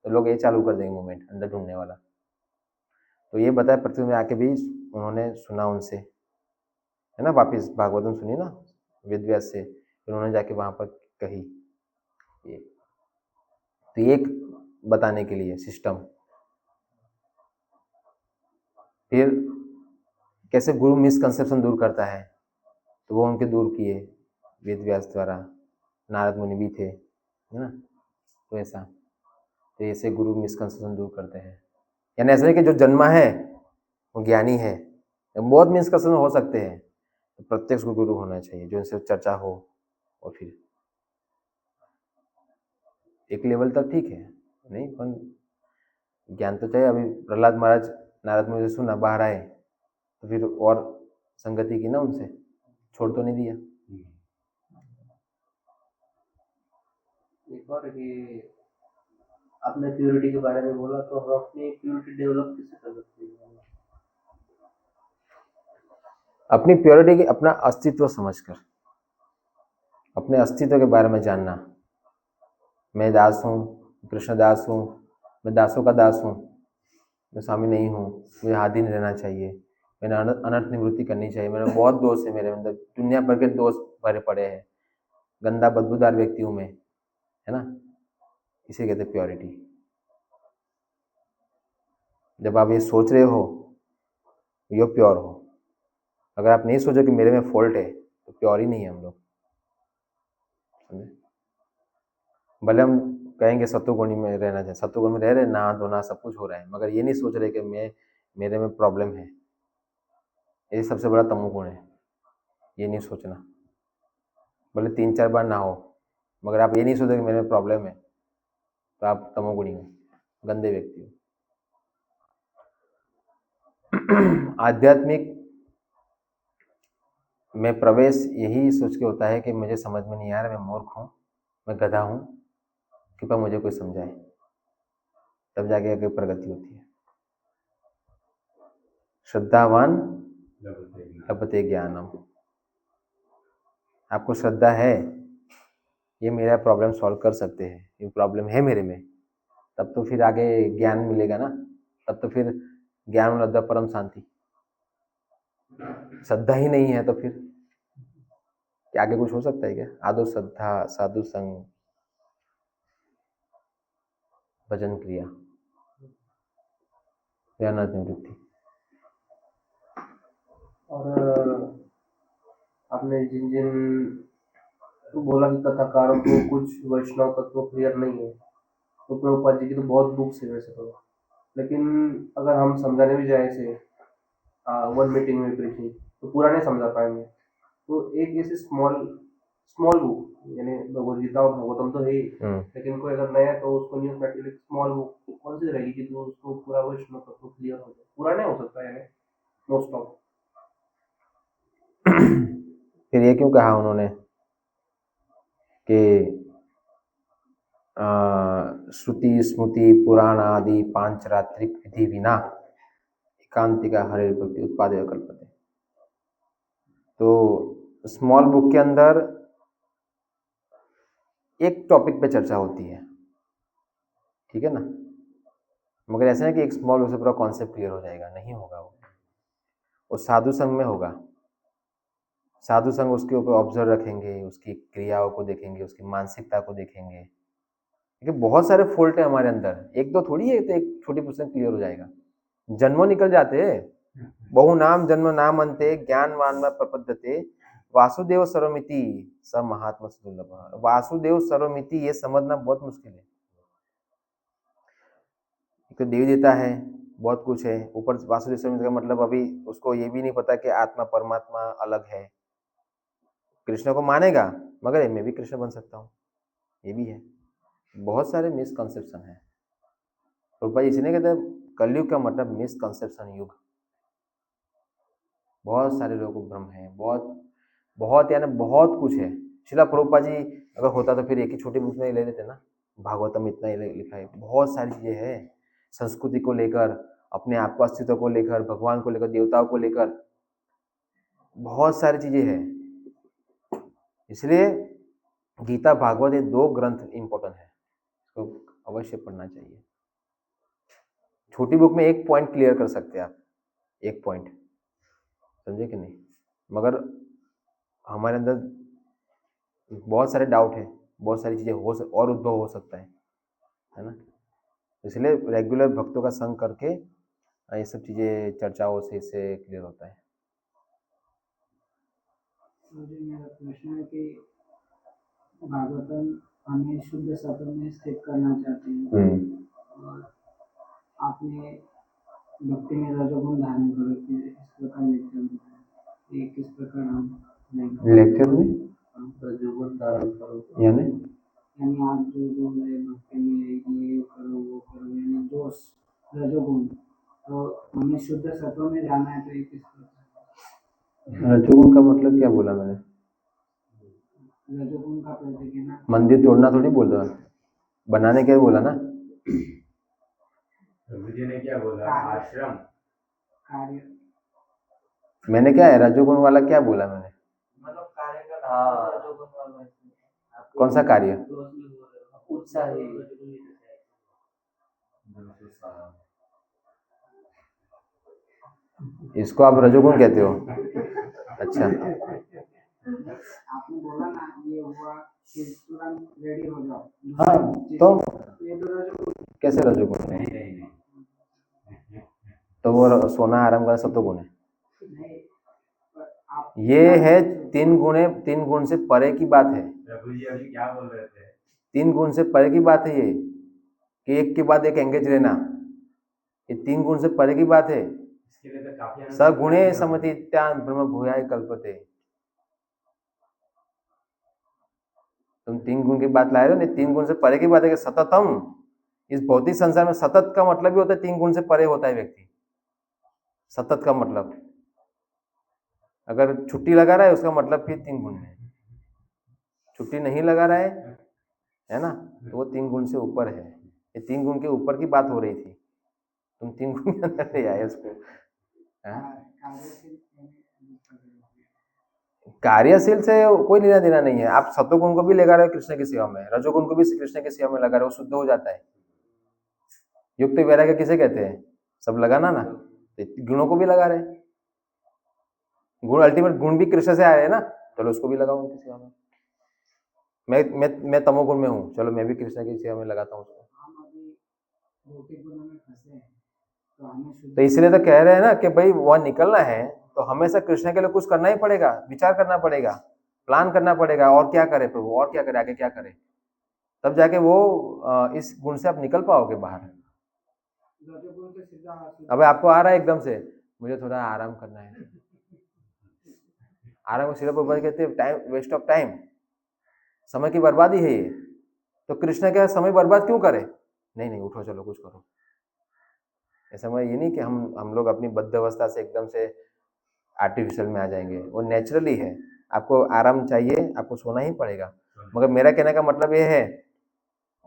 तो लोग ये चालू कर देंगे मूवमेंट अंदर ढूंढने वाला। तो ये बताया पृथ्वी में आके भी उन्होंने सुना उनसे, है ना, वापिस भागवतम सुनी ना वेद व्यास से, फिर उन्होंने जाके वहां पर कही ये, तो एक बताने के लिए सिस्टम। फिर कैसे गुरु मिसकंसेप्शन दूर करता है, तो वो उनके दूर किए वेद व्यास द्वारा, नारद मुनि भी थे, है ना। तो ऐसा, तो ऐसे गुरु मिसकंसेप्शन दूर करते हैं, यानी ऐसा नहीं कि जो जन्मा है वो ज्ञानी है, बहुत मिसकंसेप्शन हो सकते हैं, तो प्रत्यक्ष गुरु होना चाहिए जो इनसे चर्चा हो, और फिर एक लेवल तक ठीक है, नहीं पर ज्ञान तो चाहिए। अभी प्रहलाद महाराज नारद मुनि से सुना, बाहर आए तो फिर और संगति की ना उनसे, छोड़ तो नहीं दिया। एक बार ये आपने प्योरिटी के बारे में बोला, तो हम अपनी प्योरिटी डेवलप कैसे कर सकते हैं? अपनी प्योरिटी की, अपना अस्तित्व समझकर, अपने अस्तित्व के बारे में जानना। मैं दास हूँ, कृष्ण दास हूँ, मैं दासों का दास हूँ, मैं स्वामी नहीं हूँ, मुझे हादी नहीं रहना चाहिए, मैंने अनर्थ निवृत्ति करनी चाहिए, मेरे बहुत दोष है, मेरे अंदर दुनिया भर के दोष भरे पड़े हैं, गंदा बदबूदार व्यक्ति हूँ मैं, है ना। इसे कहते हैं प्योरिटी। जब आप ये सोच रहे हो यो प्योर हो, अगर आप नहीं सोचो कि मेरे में फॉल्ट है तो प्योर ही नहीं है हम लोग, समझे। भले हम कहेंगे सत्वगुणी में रहना चाहिए, सत्वगुण में रह रहे, नहा धोना सब कुछ हो रहा है, मगर ये नहीं सोच रहे कि मेरे में प्रॉब्लम है, ये सबसे बड़ा तमोगुण है, ये नहीं सोचना। भले 3-4 बार ना हो, मगर आप ये नहीं सोचते कि मेरे में प्रॉब्लम है, तो आप तमोगुणी हो, गंदे व्यक्ति हो। आध्यात्मिक में प्रवेश यही सोच के होता है कि मुझे समझ में नहीं आ रहा, मैं मूर्ख हूँ, मैं गधा हूँ, कृपया मुझे कोई समझाए, तब जाके आगे प्रगति होती है। श्रद्धावान लभते ज्ञानम, आपको श्रद्धा है ये मेरा प्रॉब्लम सॉल्व कर सकते हैं, ये प्रॉब्लम है मेरे में, तब तो फिर आगे ज्ञान मिलेगा ना, तब तो फिर ज्ञान लब्धा परम शांति। श्रद्धा ही नहीं है तो फिर क्या आगे कुछ हो सकता है क्या? आदो श्रद्धा साधु संग भजन क्रिया या अनर्थ निवृत्ति। और आपने जिन जिन बोला कि कथाकारों को कुछ वैष्णव तत्व क्लियर नहीं है, तो प्रभुपाद जी की तो बहुत बुक्स है वैसे तो, लेकिन अगर हम समझाने भी जाए इसे वन मीटिंग में प्रीचिंग, तो पूरा नहीं समझा पाएंगे। तो एक ऐसे स्मॉल बुक, यानी भगवद गीता और भागवतम तो है ही, लेकिन कोई अगर नया तो उसको न्यूज में स्मॉल बुक कौन सी रहेगी कि तो उसको पूरा वैष्णव तत्व क्लियर हो जाए? पूरा नहीं हो सकता, यानी मोस्ट ऑफ। फिर ये क्यों कहा उन्होंने कि श्रुति स्मृति पुराण आदि पांचरात्रिक विधि बिना एकांतिका हरे भक्ति उत्पादय कल्पते। तो स्मॉल बुक के अंदर एक टॉपिक पे चर्चा होती है, ठीक है ना, मगर ऐसा है कि एक स्मॉल बुक से पूरा कॉन्सेप्ट क्लियर हो जाएगा, नहीं होगा वो साधु संघ में होगा। साधु संघ उसके ऊपर ऑब्जर्व रखेंगे, उसकी क्रियाओं को देखेंगे, उसकी मानसिकता को देखेंगे, क्योंकि बहुत सारे फॉल्ट है हमारे अंदर, एक दो थोड़ी है, तो एक छोटी परसेंट क्लियर हो जाएगा। जन्मों निकल जाते हैं, बहु नाम जन्म नाम अंते ज्ञानवान में प्रपद्यते वासुदेव सर्वमिति सब महात्मा सुदुर्लभ। वासुदेव सर्वमिति ये समझना बहुत मुश्किल है। तो देवी देता है, बहुत कुछ है, ऊपर वासुदेव सर्वमिति का मतलब अभी उसको ये भी नहीं पता कि आत्मा परमात्मा अलग है। कृष्ण को मानेगा मगर मैं भी कृष्ण बन सकता हूँ, ये भी है। बहुत सारे मिसकंसेप्शन है। प्रभुपाद इसलिए कहते हैं कलयुग का मतलब मिसकंसेप्शन युग। बहुत सारे लोगों को भ्रम है, बहुत यानी बहुत कुछ है। शिला प्रभुपाद जी अगर होता तो फिर एक ही छोटी बुक में ले लेते ना, भागवतम इतना ही लिखा है। बहुत सारी चीजें हैं, संस्कृति को लेकर, अपने आप को अस्तित्व को लेकर, भगवान को लेकर, देवताओं को लेकर, बहुत सारी चीजें हैं। इसलिए गीता भागवत ये दो ग्रंथ इंपॉर्टेंट है, इसको अवश्य पढ़ना चाहिए। छोटी बुक में एक पॉइंट क्लियर कर सकते हैं आप, एक पॉइंट, समझे कि नहीं, मगर हमारे अंदर बहुत सारे डाउट है, बहुत सारी चीजें और उद्भव हो सकता है ना। इसलिए रेगुलर भक्तों का संग करके ये सब चीजें चर्चाओं से इससे क्लियर होता है। मुझे मेरा प्रश्न है कि भागवतम हमें शुद्ध सत्व में स्थित करना चाहते हैं, और आपने भक्ति में रजोगुण धारण करो कि इस प्रकार लेक्चर होता है, ये किस प्रकार हम लेक्चर में रजोगुण धारण करो यानी आप जो बोल रहे भक्ति में ये करो वो करो, यानी जोश रजोगुण, तो हमें शुद्ध सत्व में जाना है, तो ये किस प्रकार? रजोगुण का मतलब क्या बोला मैंने? रजोगुण का प्रतीक है ना। मंदिर तोड़ना थोड़ी बोल रहा, बनाने के बोला ना। प्रभु ने क्या बोला? आश्रम कार्य। मैंने क्या है रजोगुण वाला क्या बोला मैंने? मतलब कार्य का रजोगुण वाला। कौन सा कार्य? उत्साही। इसको आप रजोगुण कहते हो? अच्छा, आपने बोला ना ये हुआ कि तुरंत रेडी हो जाओ। हाँ तो ये तो रजोगुण। कैसे रजोगुण है? तो वो सोना आराम का सत्वगुण है। ये है तीन गुण से परे की बात है। प्रभु जी अभी क्या बोल रहे थे? 3 गुण से परे की बात है ये, कि एक के बाद एक एंगेज रहना, ये 3 गुण से परे की बात है। इसके लिए तो काफी सगुणे समतीत्यान ब्रह्म भूयाय कल्पते। तुम 3 गुण की बात ला रहे हो ना, 3 गुण से परे की बात है कि सततम। इस भौतिक संसार में सतत का मतलब भी होता है 3 गुण से परे होता है व्यक्ति। सतत का मतलब अगर छुट्टी लगा रहा है उसका मतलब फिर 3 गुण में, छुट्टी नहीं लगा रहा है ना, तो वो 3 गुण से ऊपर है। ये 3 गुण के ऊपर की बात हो रही थी, तुम 3 गुण के अंदर ले आए उसको। कार्यशील से कोई लेना देना नहीं है। आप सत्वगुण को भी लगा रहे हो कृष्ण की सेवा में, रजोगुण को भी कृष्ण की सेवा में लगा रहे हो, शुद्ध हो जाता है। युक्त वैराग्य किसे कहते हैं? सब लगाना ना, तो गुणों को भी लगा रहे। गुण अल्टीमेट गुण भी कृष्ण से आए हैं ना, चलो उसको भी लगाओ उनकी सेवा में। मैं तमोगुण में हूँ, चलो मैं भी कृष्ण की सेवा में लगाता हूँ उसको। हम अभी भौतिक गुणों में फंसे हैं, तो हमें शुद्ध तो इसलिए तो कह रहे हैं ना कि भाई वहाँ निकलना है तो हमेशा कृष्ण के लिए कुछ करना ही पड़ेगा, विचार करना पड़ेगा, प्लान करना पड़ेगा, और क्या करे प्रभु, और क्या करे, आगे क्या करे, तब जाके वो इस गुण से आप निकल पाओगे बाहर। रजोगुण से सीधा अब आपको आ रहा है एकदम से, मुझे थोड़ा आराम करना है, आराम को सीधा प्रभुपाद कहते हैं टाइम, वेस्ट ऑफ टाइम, समय की बर्बादी है ये। तो कृष्ण क्या समय बर्बाद क्यों करे, नहीं नहीं उठो चलो कुछ करो। ऐसा मतलब ये नहीं कि हम लोग अपनी बद्ध अवस्था से एकदम से आर्टिफिशियल में आ जाएंगे, वो नेचुरली है। आपको आराम चाहिए, आपको सोना ही पड़ेगा। मगर मेरा कहने का मतलब ये है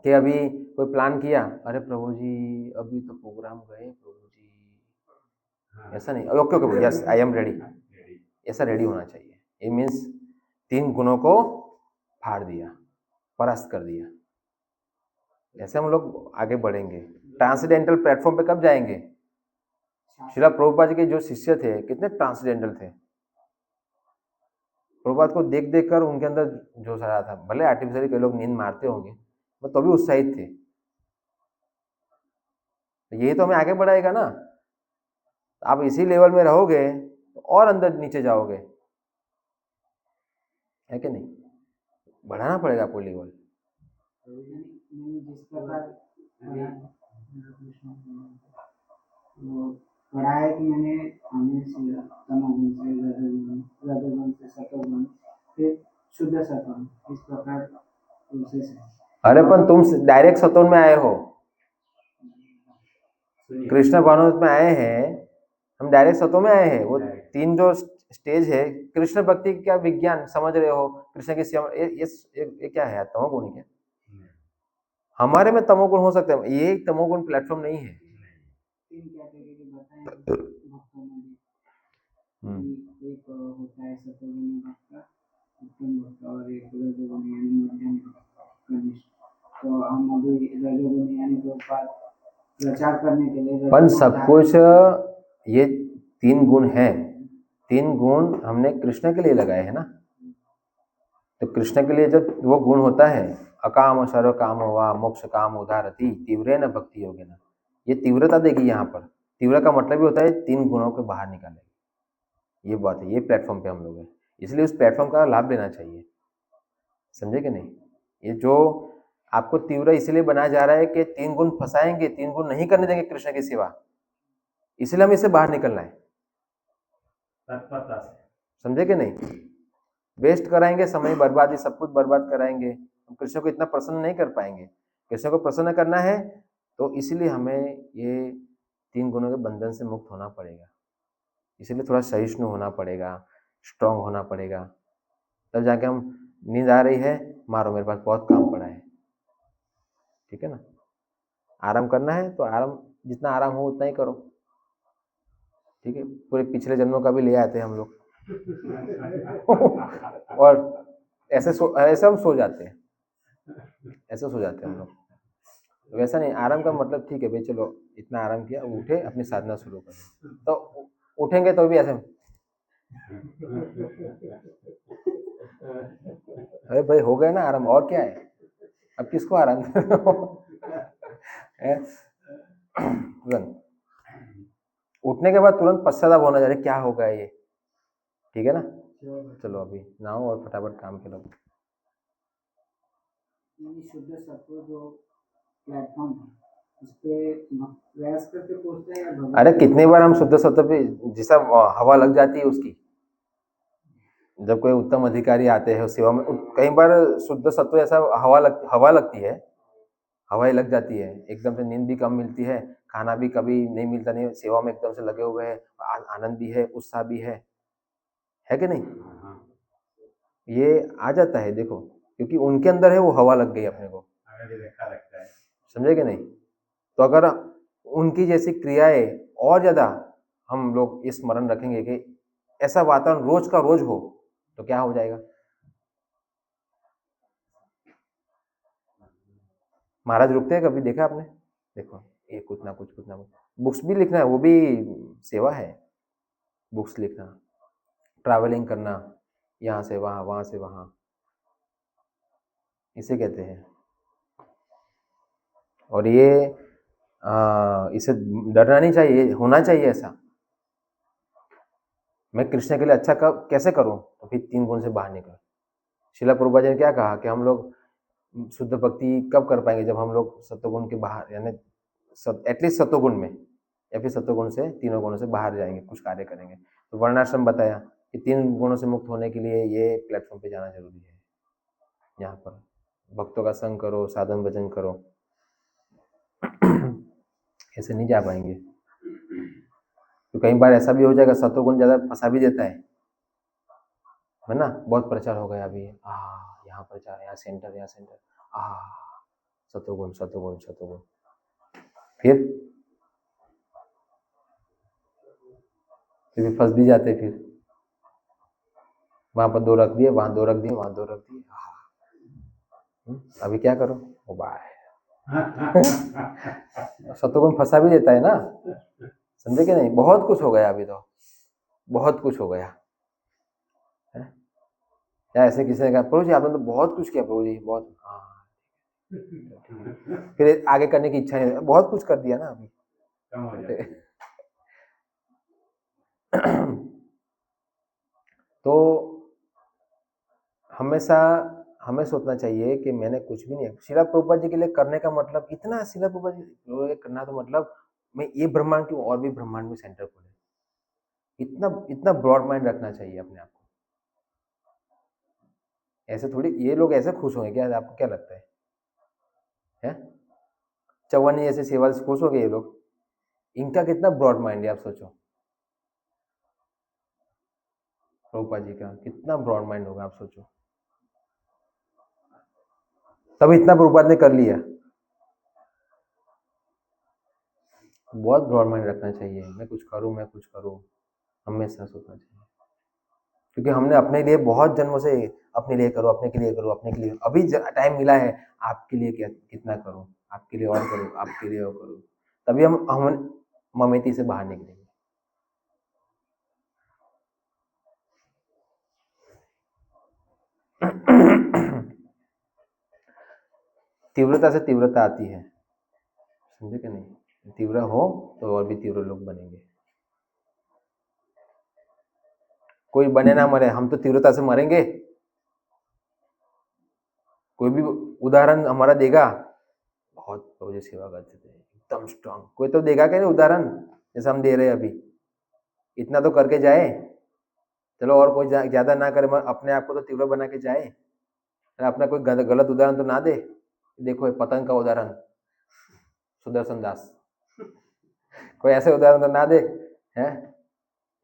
कि अभी कोई प्लान किया, अरे प्रभु जी अभी तो प्रोग्राम गए प्रभु जी, ऐसा नहीं, okay okay yes I am ready, ऐसा रेडी होना चाहिए। ये मीन्स 3 गुणों को फाड़ दिया, परास्त कर दिया, ऐसे हम लोग आगे बढ़ेंगे। ट्रांसडेंटल प्लेटफॉर्म पे कब जाएंगे? श्रीला प्रभुपाद जी के जो शिष्य थे कितने ट्रांसडेंटल थे, प्रभुपाद को देख देख कर उनके अंदर जोश आ रहा था। भले आर्टिफिशियली कई लोग नींद मारते होंगे, पर तो भी उत्साहित थे। यही तो हमें आगे बढ़ाएगा ना। आप इसी लेवल में रहोगे तो और अंदर नीचे जाओगे, है कि नहीं? बढ़ाना पड़ेगा आपको लेवल। मैंने जिस प्रकार पढ़ा है कि मैंने हमें तमोगुण से रजोगुण से सतोगुण फिर शुद्ध सतोगुण, इस प्रकार प्रोसेस है। अरे पण तुम डायरेक्ट सतोन में आए हो, कृष्ण भावनामृत में आए हैं, हम डायरेक्ट सतो में आए हैं। वो 3 जो स्टेज है, कृष्ण भक्ति का विज्ञान समझ रहे हो, कृष्ण की सेवा, ये क्या है? तमोगुण क्या? हमारे में तमोगुण हो सकते हैं, ये एक तमोगुण प्लेटफॉर्म नहीं है। 3 कैटेगरी बताए भक्तों में भी, एक होता है सतोगुणी भक्त, उत्तम भक्त, और एक रजोगुणी यानी मध्यम कनिष्ठ। तो हम अभी रजोगुणी यानी प्रचार करने के लिए पर सब कुछ ये 3 गुण हैं, 3 गुण हमने कृष्ण के लिए लगाए हैं ना। तो कृष्ण के लिए जब वो गुण होता है, अकाम सर्व काम वा मोक्ष काम उदारती तीव्रेन भक्ति योगेन, ये तीव्रता देगी यहाँ पर। तीव्र का मतलब भी होता है 3 गुणों को बाहर निकालेगी, ये बात है। ये प्लेटफॉर्म पे हम लोग हैं, इसलिए उस प्लेटफॉर्म का लाभ लेना चाहिए, समझे कि नहीं? ये जो आपको तीव्र इसलिए बनाया जा रहा है कि 3 गुण फंसाएंगे, 3 गुण नहीं करने देंगे कृष्ण की सेवा, इसलिए हमें इससे बाहर निकलना है, समझे कि नहीं? वेस्ट कराएंगे, समय बर्बादी, सब कुछ बर्बाद कराएंगे, हम कृष्ण को इतना प्रसन्न नहीं कर पाएंगे। कृष्ण को प्रसन्न करना है तो इसलिए हमें ये 3 गुणों के बंधन से मुक्त होना पड़ेगा, इसलिए थोड़ा सहिष्णु होना पड़ेगा, स्ट्रांग होना पड़ेगा। तब जाके हम, नींद आ रही है, मारो मेरे पास बहुत काम पड़ा है, ठीक है ना? आराम करना है तो आराम, जितना आराम हो उतना ही करो, ठीक है? पूरे पिछले जन्मों का भी ले आते हैं हम लोग और ऐसे हम सो जाते हैं, ऐसे सो जाते हैं हम लोग। वैसा नहीं, आराम का मतलब ठीक है भाई, चलो इतना आराम किया, उठे अपनी साधना शुरू करें, तो उठेंगे तो भी ऐसे अरे भाई हो गए ना आराम, और क्या है, अब किसको आराम तुरंत उठने के बाद तुरंत पश्चाताप होना चाहिए, क्या होगा ये, ठीक है ना? चलो अभी नहाओ और फटाफट काम करो। शुद्ध सत्व जो प्लेटफॉर्म है, उस पे प्रयास करके पहुंचते हैं। अरे कितनी बार हम शुद्ध सत्व पे जैसा हवा लग जाती है उसकी, जब कोई उत्तम अधिकारी आते हैं सेवा में, कई बार शुद्ध सत्व ऐसा हवा लगती है, हवाई लग जाती है, एकदम से नींद भी कम मिलती है, खाना भी कभी नहीं मिलता, नहीं, सेवा में एकदम से लगे हुए हैं, आनंद भी है, उत्साह भी है कि नहीं? ये आ जाता है, देखो, क्योंकि उनके अंदर है वो हवा लग गई अपने को, समझे कि नहीं? तो अगर उनकी जैसी क्रियाएं और ज्यादा हम लोग ये स्मरण रखेंगे कि ऐसा वातावरण रोज का रोज हो, तो क्या हो जाएगा? महाराज रुकते हैं कभी, देखा आपने? देखो ये कुछ ना कुछ बुक्स भी लिखना है, वो भी सेवा है, बुक्स लिखना, ट्रैवलिंग करना, यहाँ से वहाँ, वहाँ से वहाँ, इसे कहते हैं। और ये इसे डरना नहीं चाहिए, होना चाहिए ऐसा। मैं कृष्ण के लिए अच्छा कैसे करूं? तो फिर 3 गुण से बाहर निकलो। शिला प्रभुपाद जी ने क्या कहा कि हम लोग शुद्ध भक्ति कब कर पाएंगे? जब हम लोग सत्वगुण के बाहर, यानी एटलीस्ट सत्वगुण में, या फिर सत्वगुण से, तीनों गुणों से बाहर जाएंगे, कुछ कार्य करेंगे। तो वर्णाश्रम बताया कि 3 गुणों से मुक्त होने के लिए ये प्लेटफॉर्म पे जाना जरूरी है। यहाँ पर भक्तों का संग करो, साधन भजन करो, ऐसे नहीं जा पाएंगे। तो कई बार ऐसा भी हो जाएगा, सत्वगुण ज्यादा फंसा भी देता है ना। बहुत प्रचार हो गया अभी, यहाँ प्रचार, यहाँ सेंटर, सत्वगुण सत्वगुण सत्वगुण, फिर फंस भी जाते। फिर वहां पर 2 रख दिए, वहां 2 रख दिए, वहां 2 रख दिए। अभी क्या करो? ओ बाय सत्वगुण फंसा भी देता है ना, समझे कि नहीं? बहुत कुछ हो गया अभी तो, बहुत कुछ हो गया है? या ऐसे किसी ने कहा प्रभु जी आपने तो बहुत कुछ किया, प्रभु जी बहुत, फिर आगे करने की इच्छा नहीं, बहुत कुछ कर दिया ना अभी। तो हमेशा हमें सोचना चाहिए कि मैंने कुछ भी नहीं, शिला प्रभुपाद जी के लिए करने का मतलब इतना, शिला प्रभुपाद जी के लिए करना तो मतलब मैं ये ब्रह्मांड क्यों और भी ब्रह्मांड में सेंटर खोले, इतना ब्रॉड माइंड रखना चाहिए अपने आप को। ऐसे थोड़ी ये लोग ऐसे खुश होंगे क्या? आपको क्या लगता है? चौवन ऐसे सेवा से खुश हो गए ये लोग? इनका कितना ब्रॉड माइंड है, आप सोचो। प्रभुपाद जी का कितना ब्रॉड माइंड होगा, आप सोचो। तब इतना प्रभुपाद ने कर लिया। बहुत ब्रॉड माइंड रखना चाहिए, मैं कुछ करूं, हमेशा सोचना चाहिए। क्योंकि हमने अपने लिए बहुत जन्मों से अपने लिए करो, अपने के लिए करो, अपने के लिए, अभी टाइम मिला है आपके लिए कितना करूं, आपके लिए और करूं, आपके लिए और करूं, तभी हम ममेती से बाहर निकलेंगे। तीव्रता से तीव्रता आती है, समझे कि नहीं? तीव्र हो तो और भी तीव्र लोग बनेंगे। कोई बने ना मरे, हम तो तीव्रता से मरेंगे। कोई भी उदाहरण हमारा देगा, बहुत प्रभु जी सेवा करते थे, एकदम स्ट्रांग, कोई तो देगा क्या उदाहरण जैसा हम दे रहे हैं अभी? इतना तो करके जाए, चलो और कोई ज्यादा ना करे, अपने आप को तो तीव्र बना के जाए, अपना कोई गलत उदाहरण तो ना दे। देखो पतंग का उदाहरण, सुदर्शन दास, कोई ऐसे उदाहरण तो ना दे है।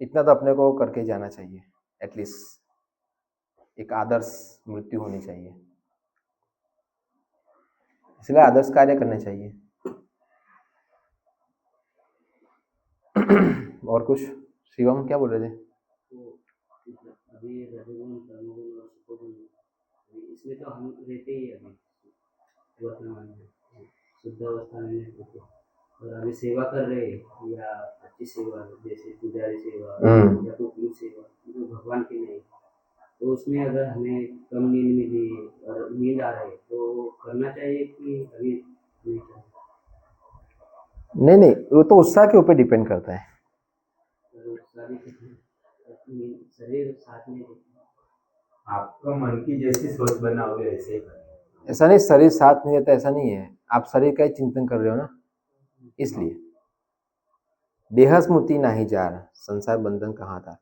इतना तो अपने को करके जाना चाहिए, एटलीस्ट एक आदर्श मृत्यु होनी चाहिए, इसलिए आदर्श कार्य करने चाहिए। और कुछ? शिवम क्या बोल रहे थे? अभी रजोगुण, तमोगुण और सतोगुण, इसमें तो हम रहते ही अभी वर्तमान में शुद्ध अवस्था में रहते, और अभी सेवा कर रहे हैं या अच्छी सेवा, जैसे पुजारी सेवा या कुकिंग सेवा, जो भगवान की नहीं, तो उसमें अगर हमें कम नींद मिली और नींद आ रही है तो करना चाहिए कि अभी नहीं चाहिए? नहीं, वो तो उत्साह के ऊपर डिपेंड करता है। शरीर साथ में, आपका मन की जैसी सोच बनाओगे ऐसे ही बनेगा। ऐसा नहीं शरीर साथ नहीं देता, ऐसा नहीं है, आप शरीर का ही चिंतन कर रहे हो ना, इसलिए देह स्मृति नहीं जा रहा, संसार बंधन कहाँ था।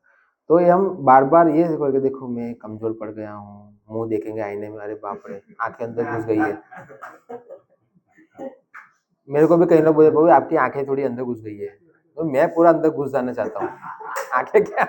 तो ये हम बार बार ये करके देखो मैं कमजोर पड़ गया हूँ, मुंह देखेंगे आईने में, अरे बाप रे आंखें अंदर घुस गई है। मेरे को भी कई लोग बोले बाबू आपकी आंखें थोड़ी अंदर घुस गई है, तो मैं पूरा अंदर घुस जाना चाहता हूँ, आंखें क्या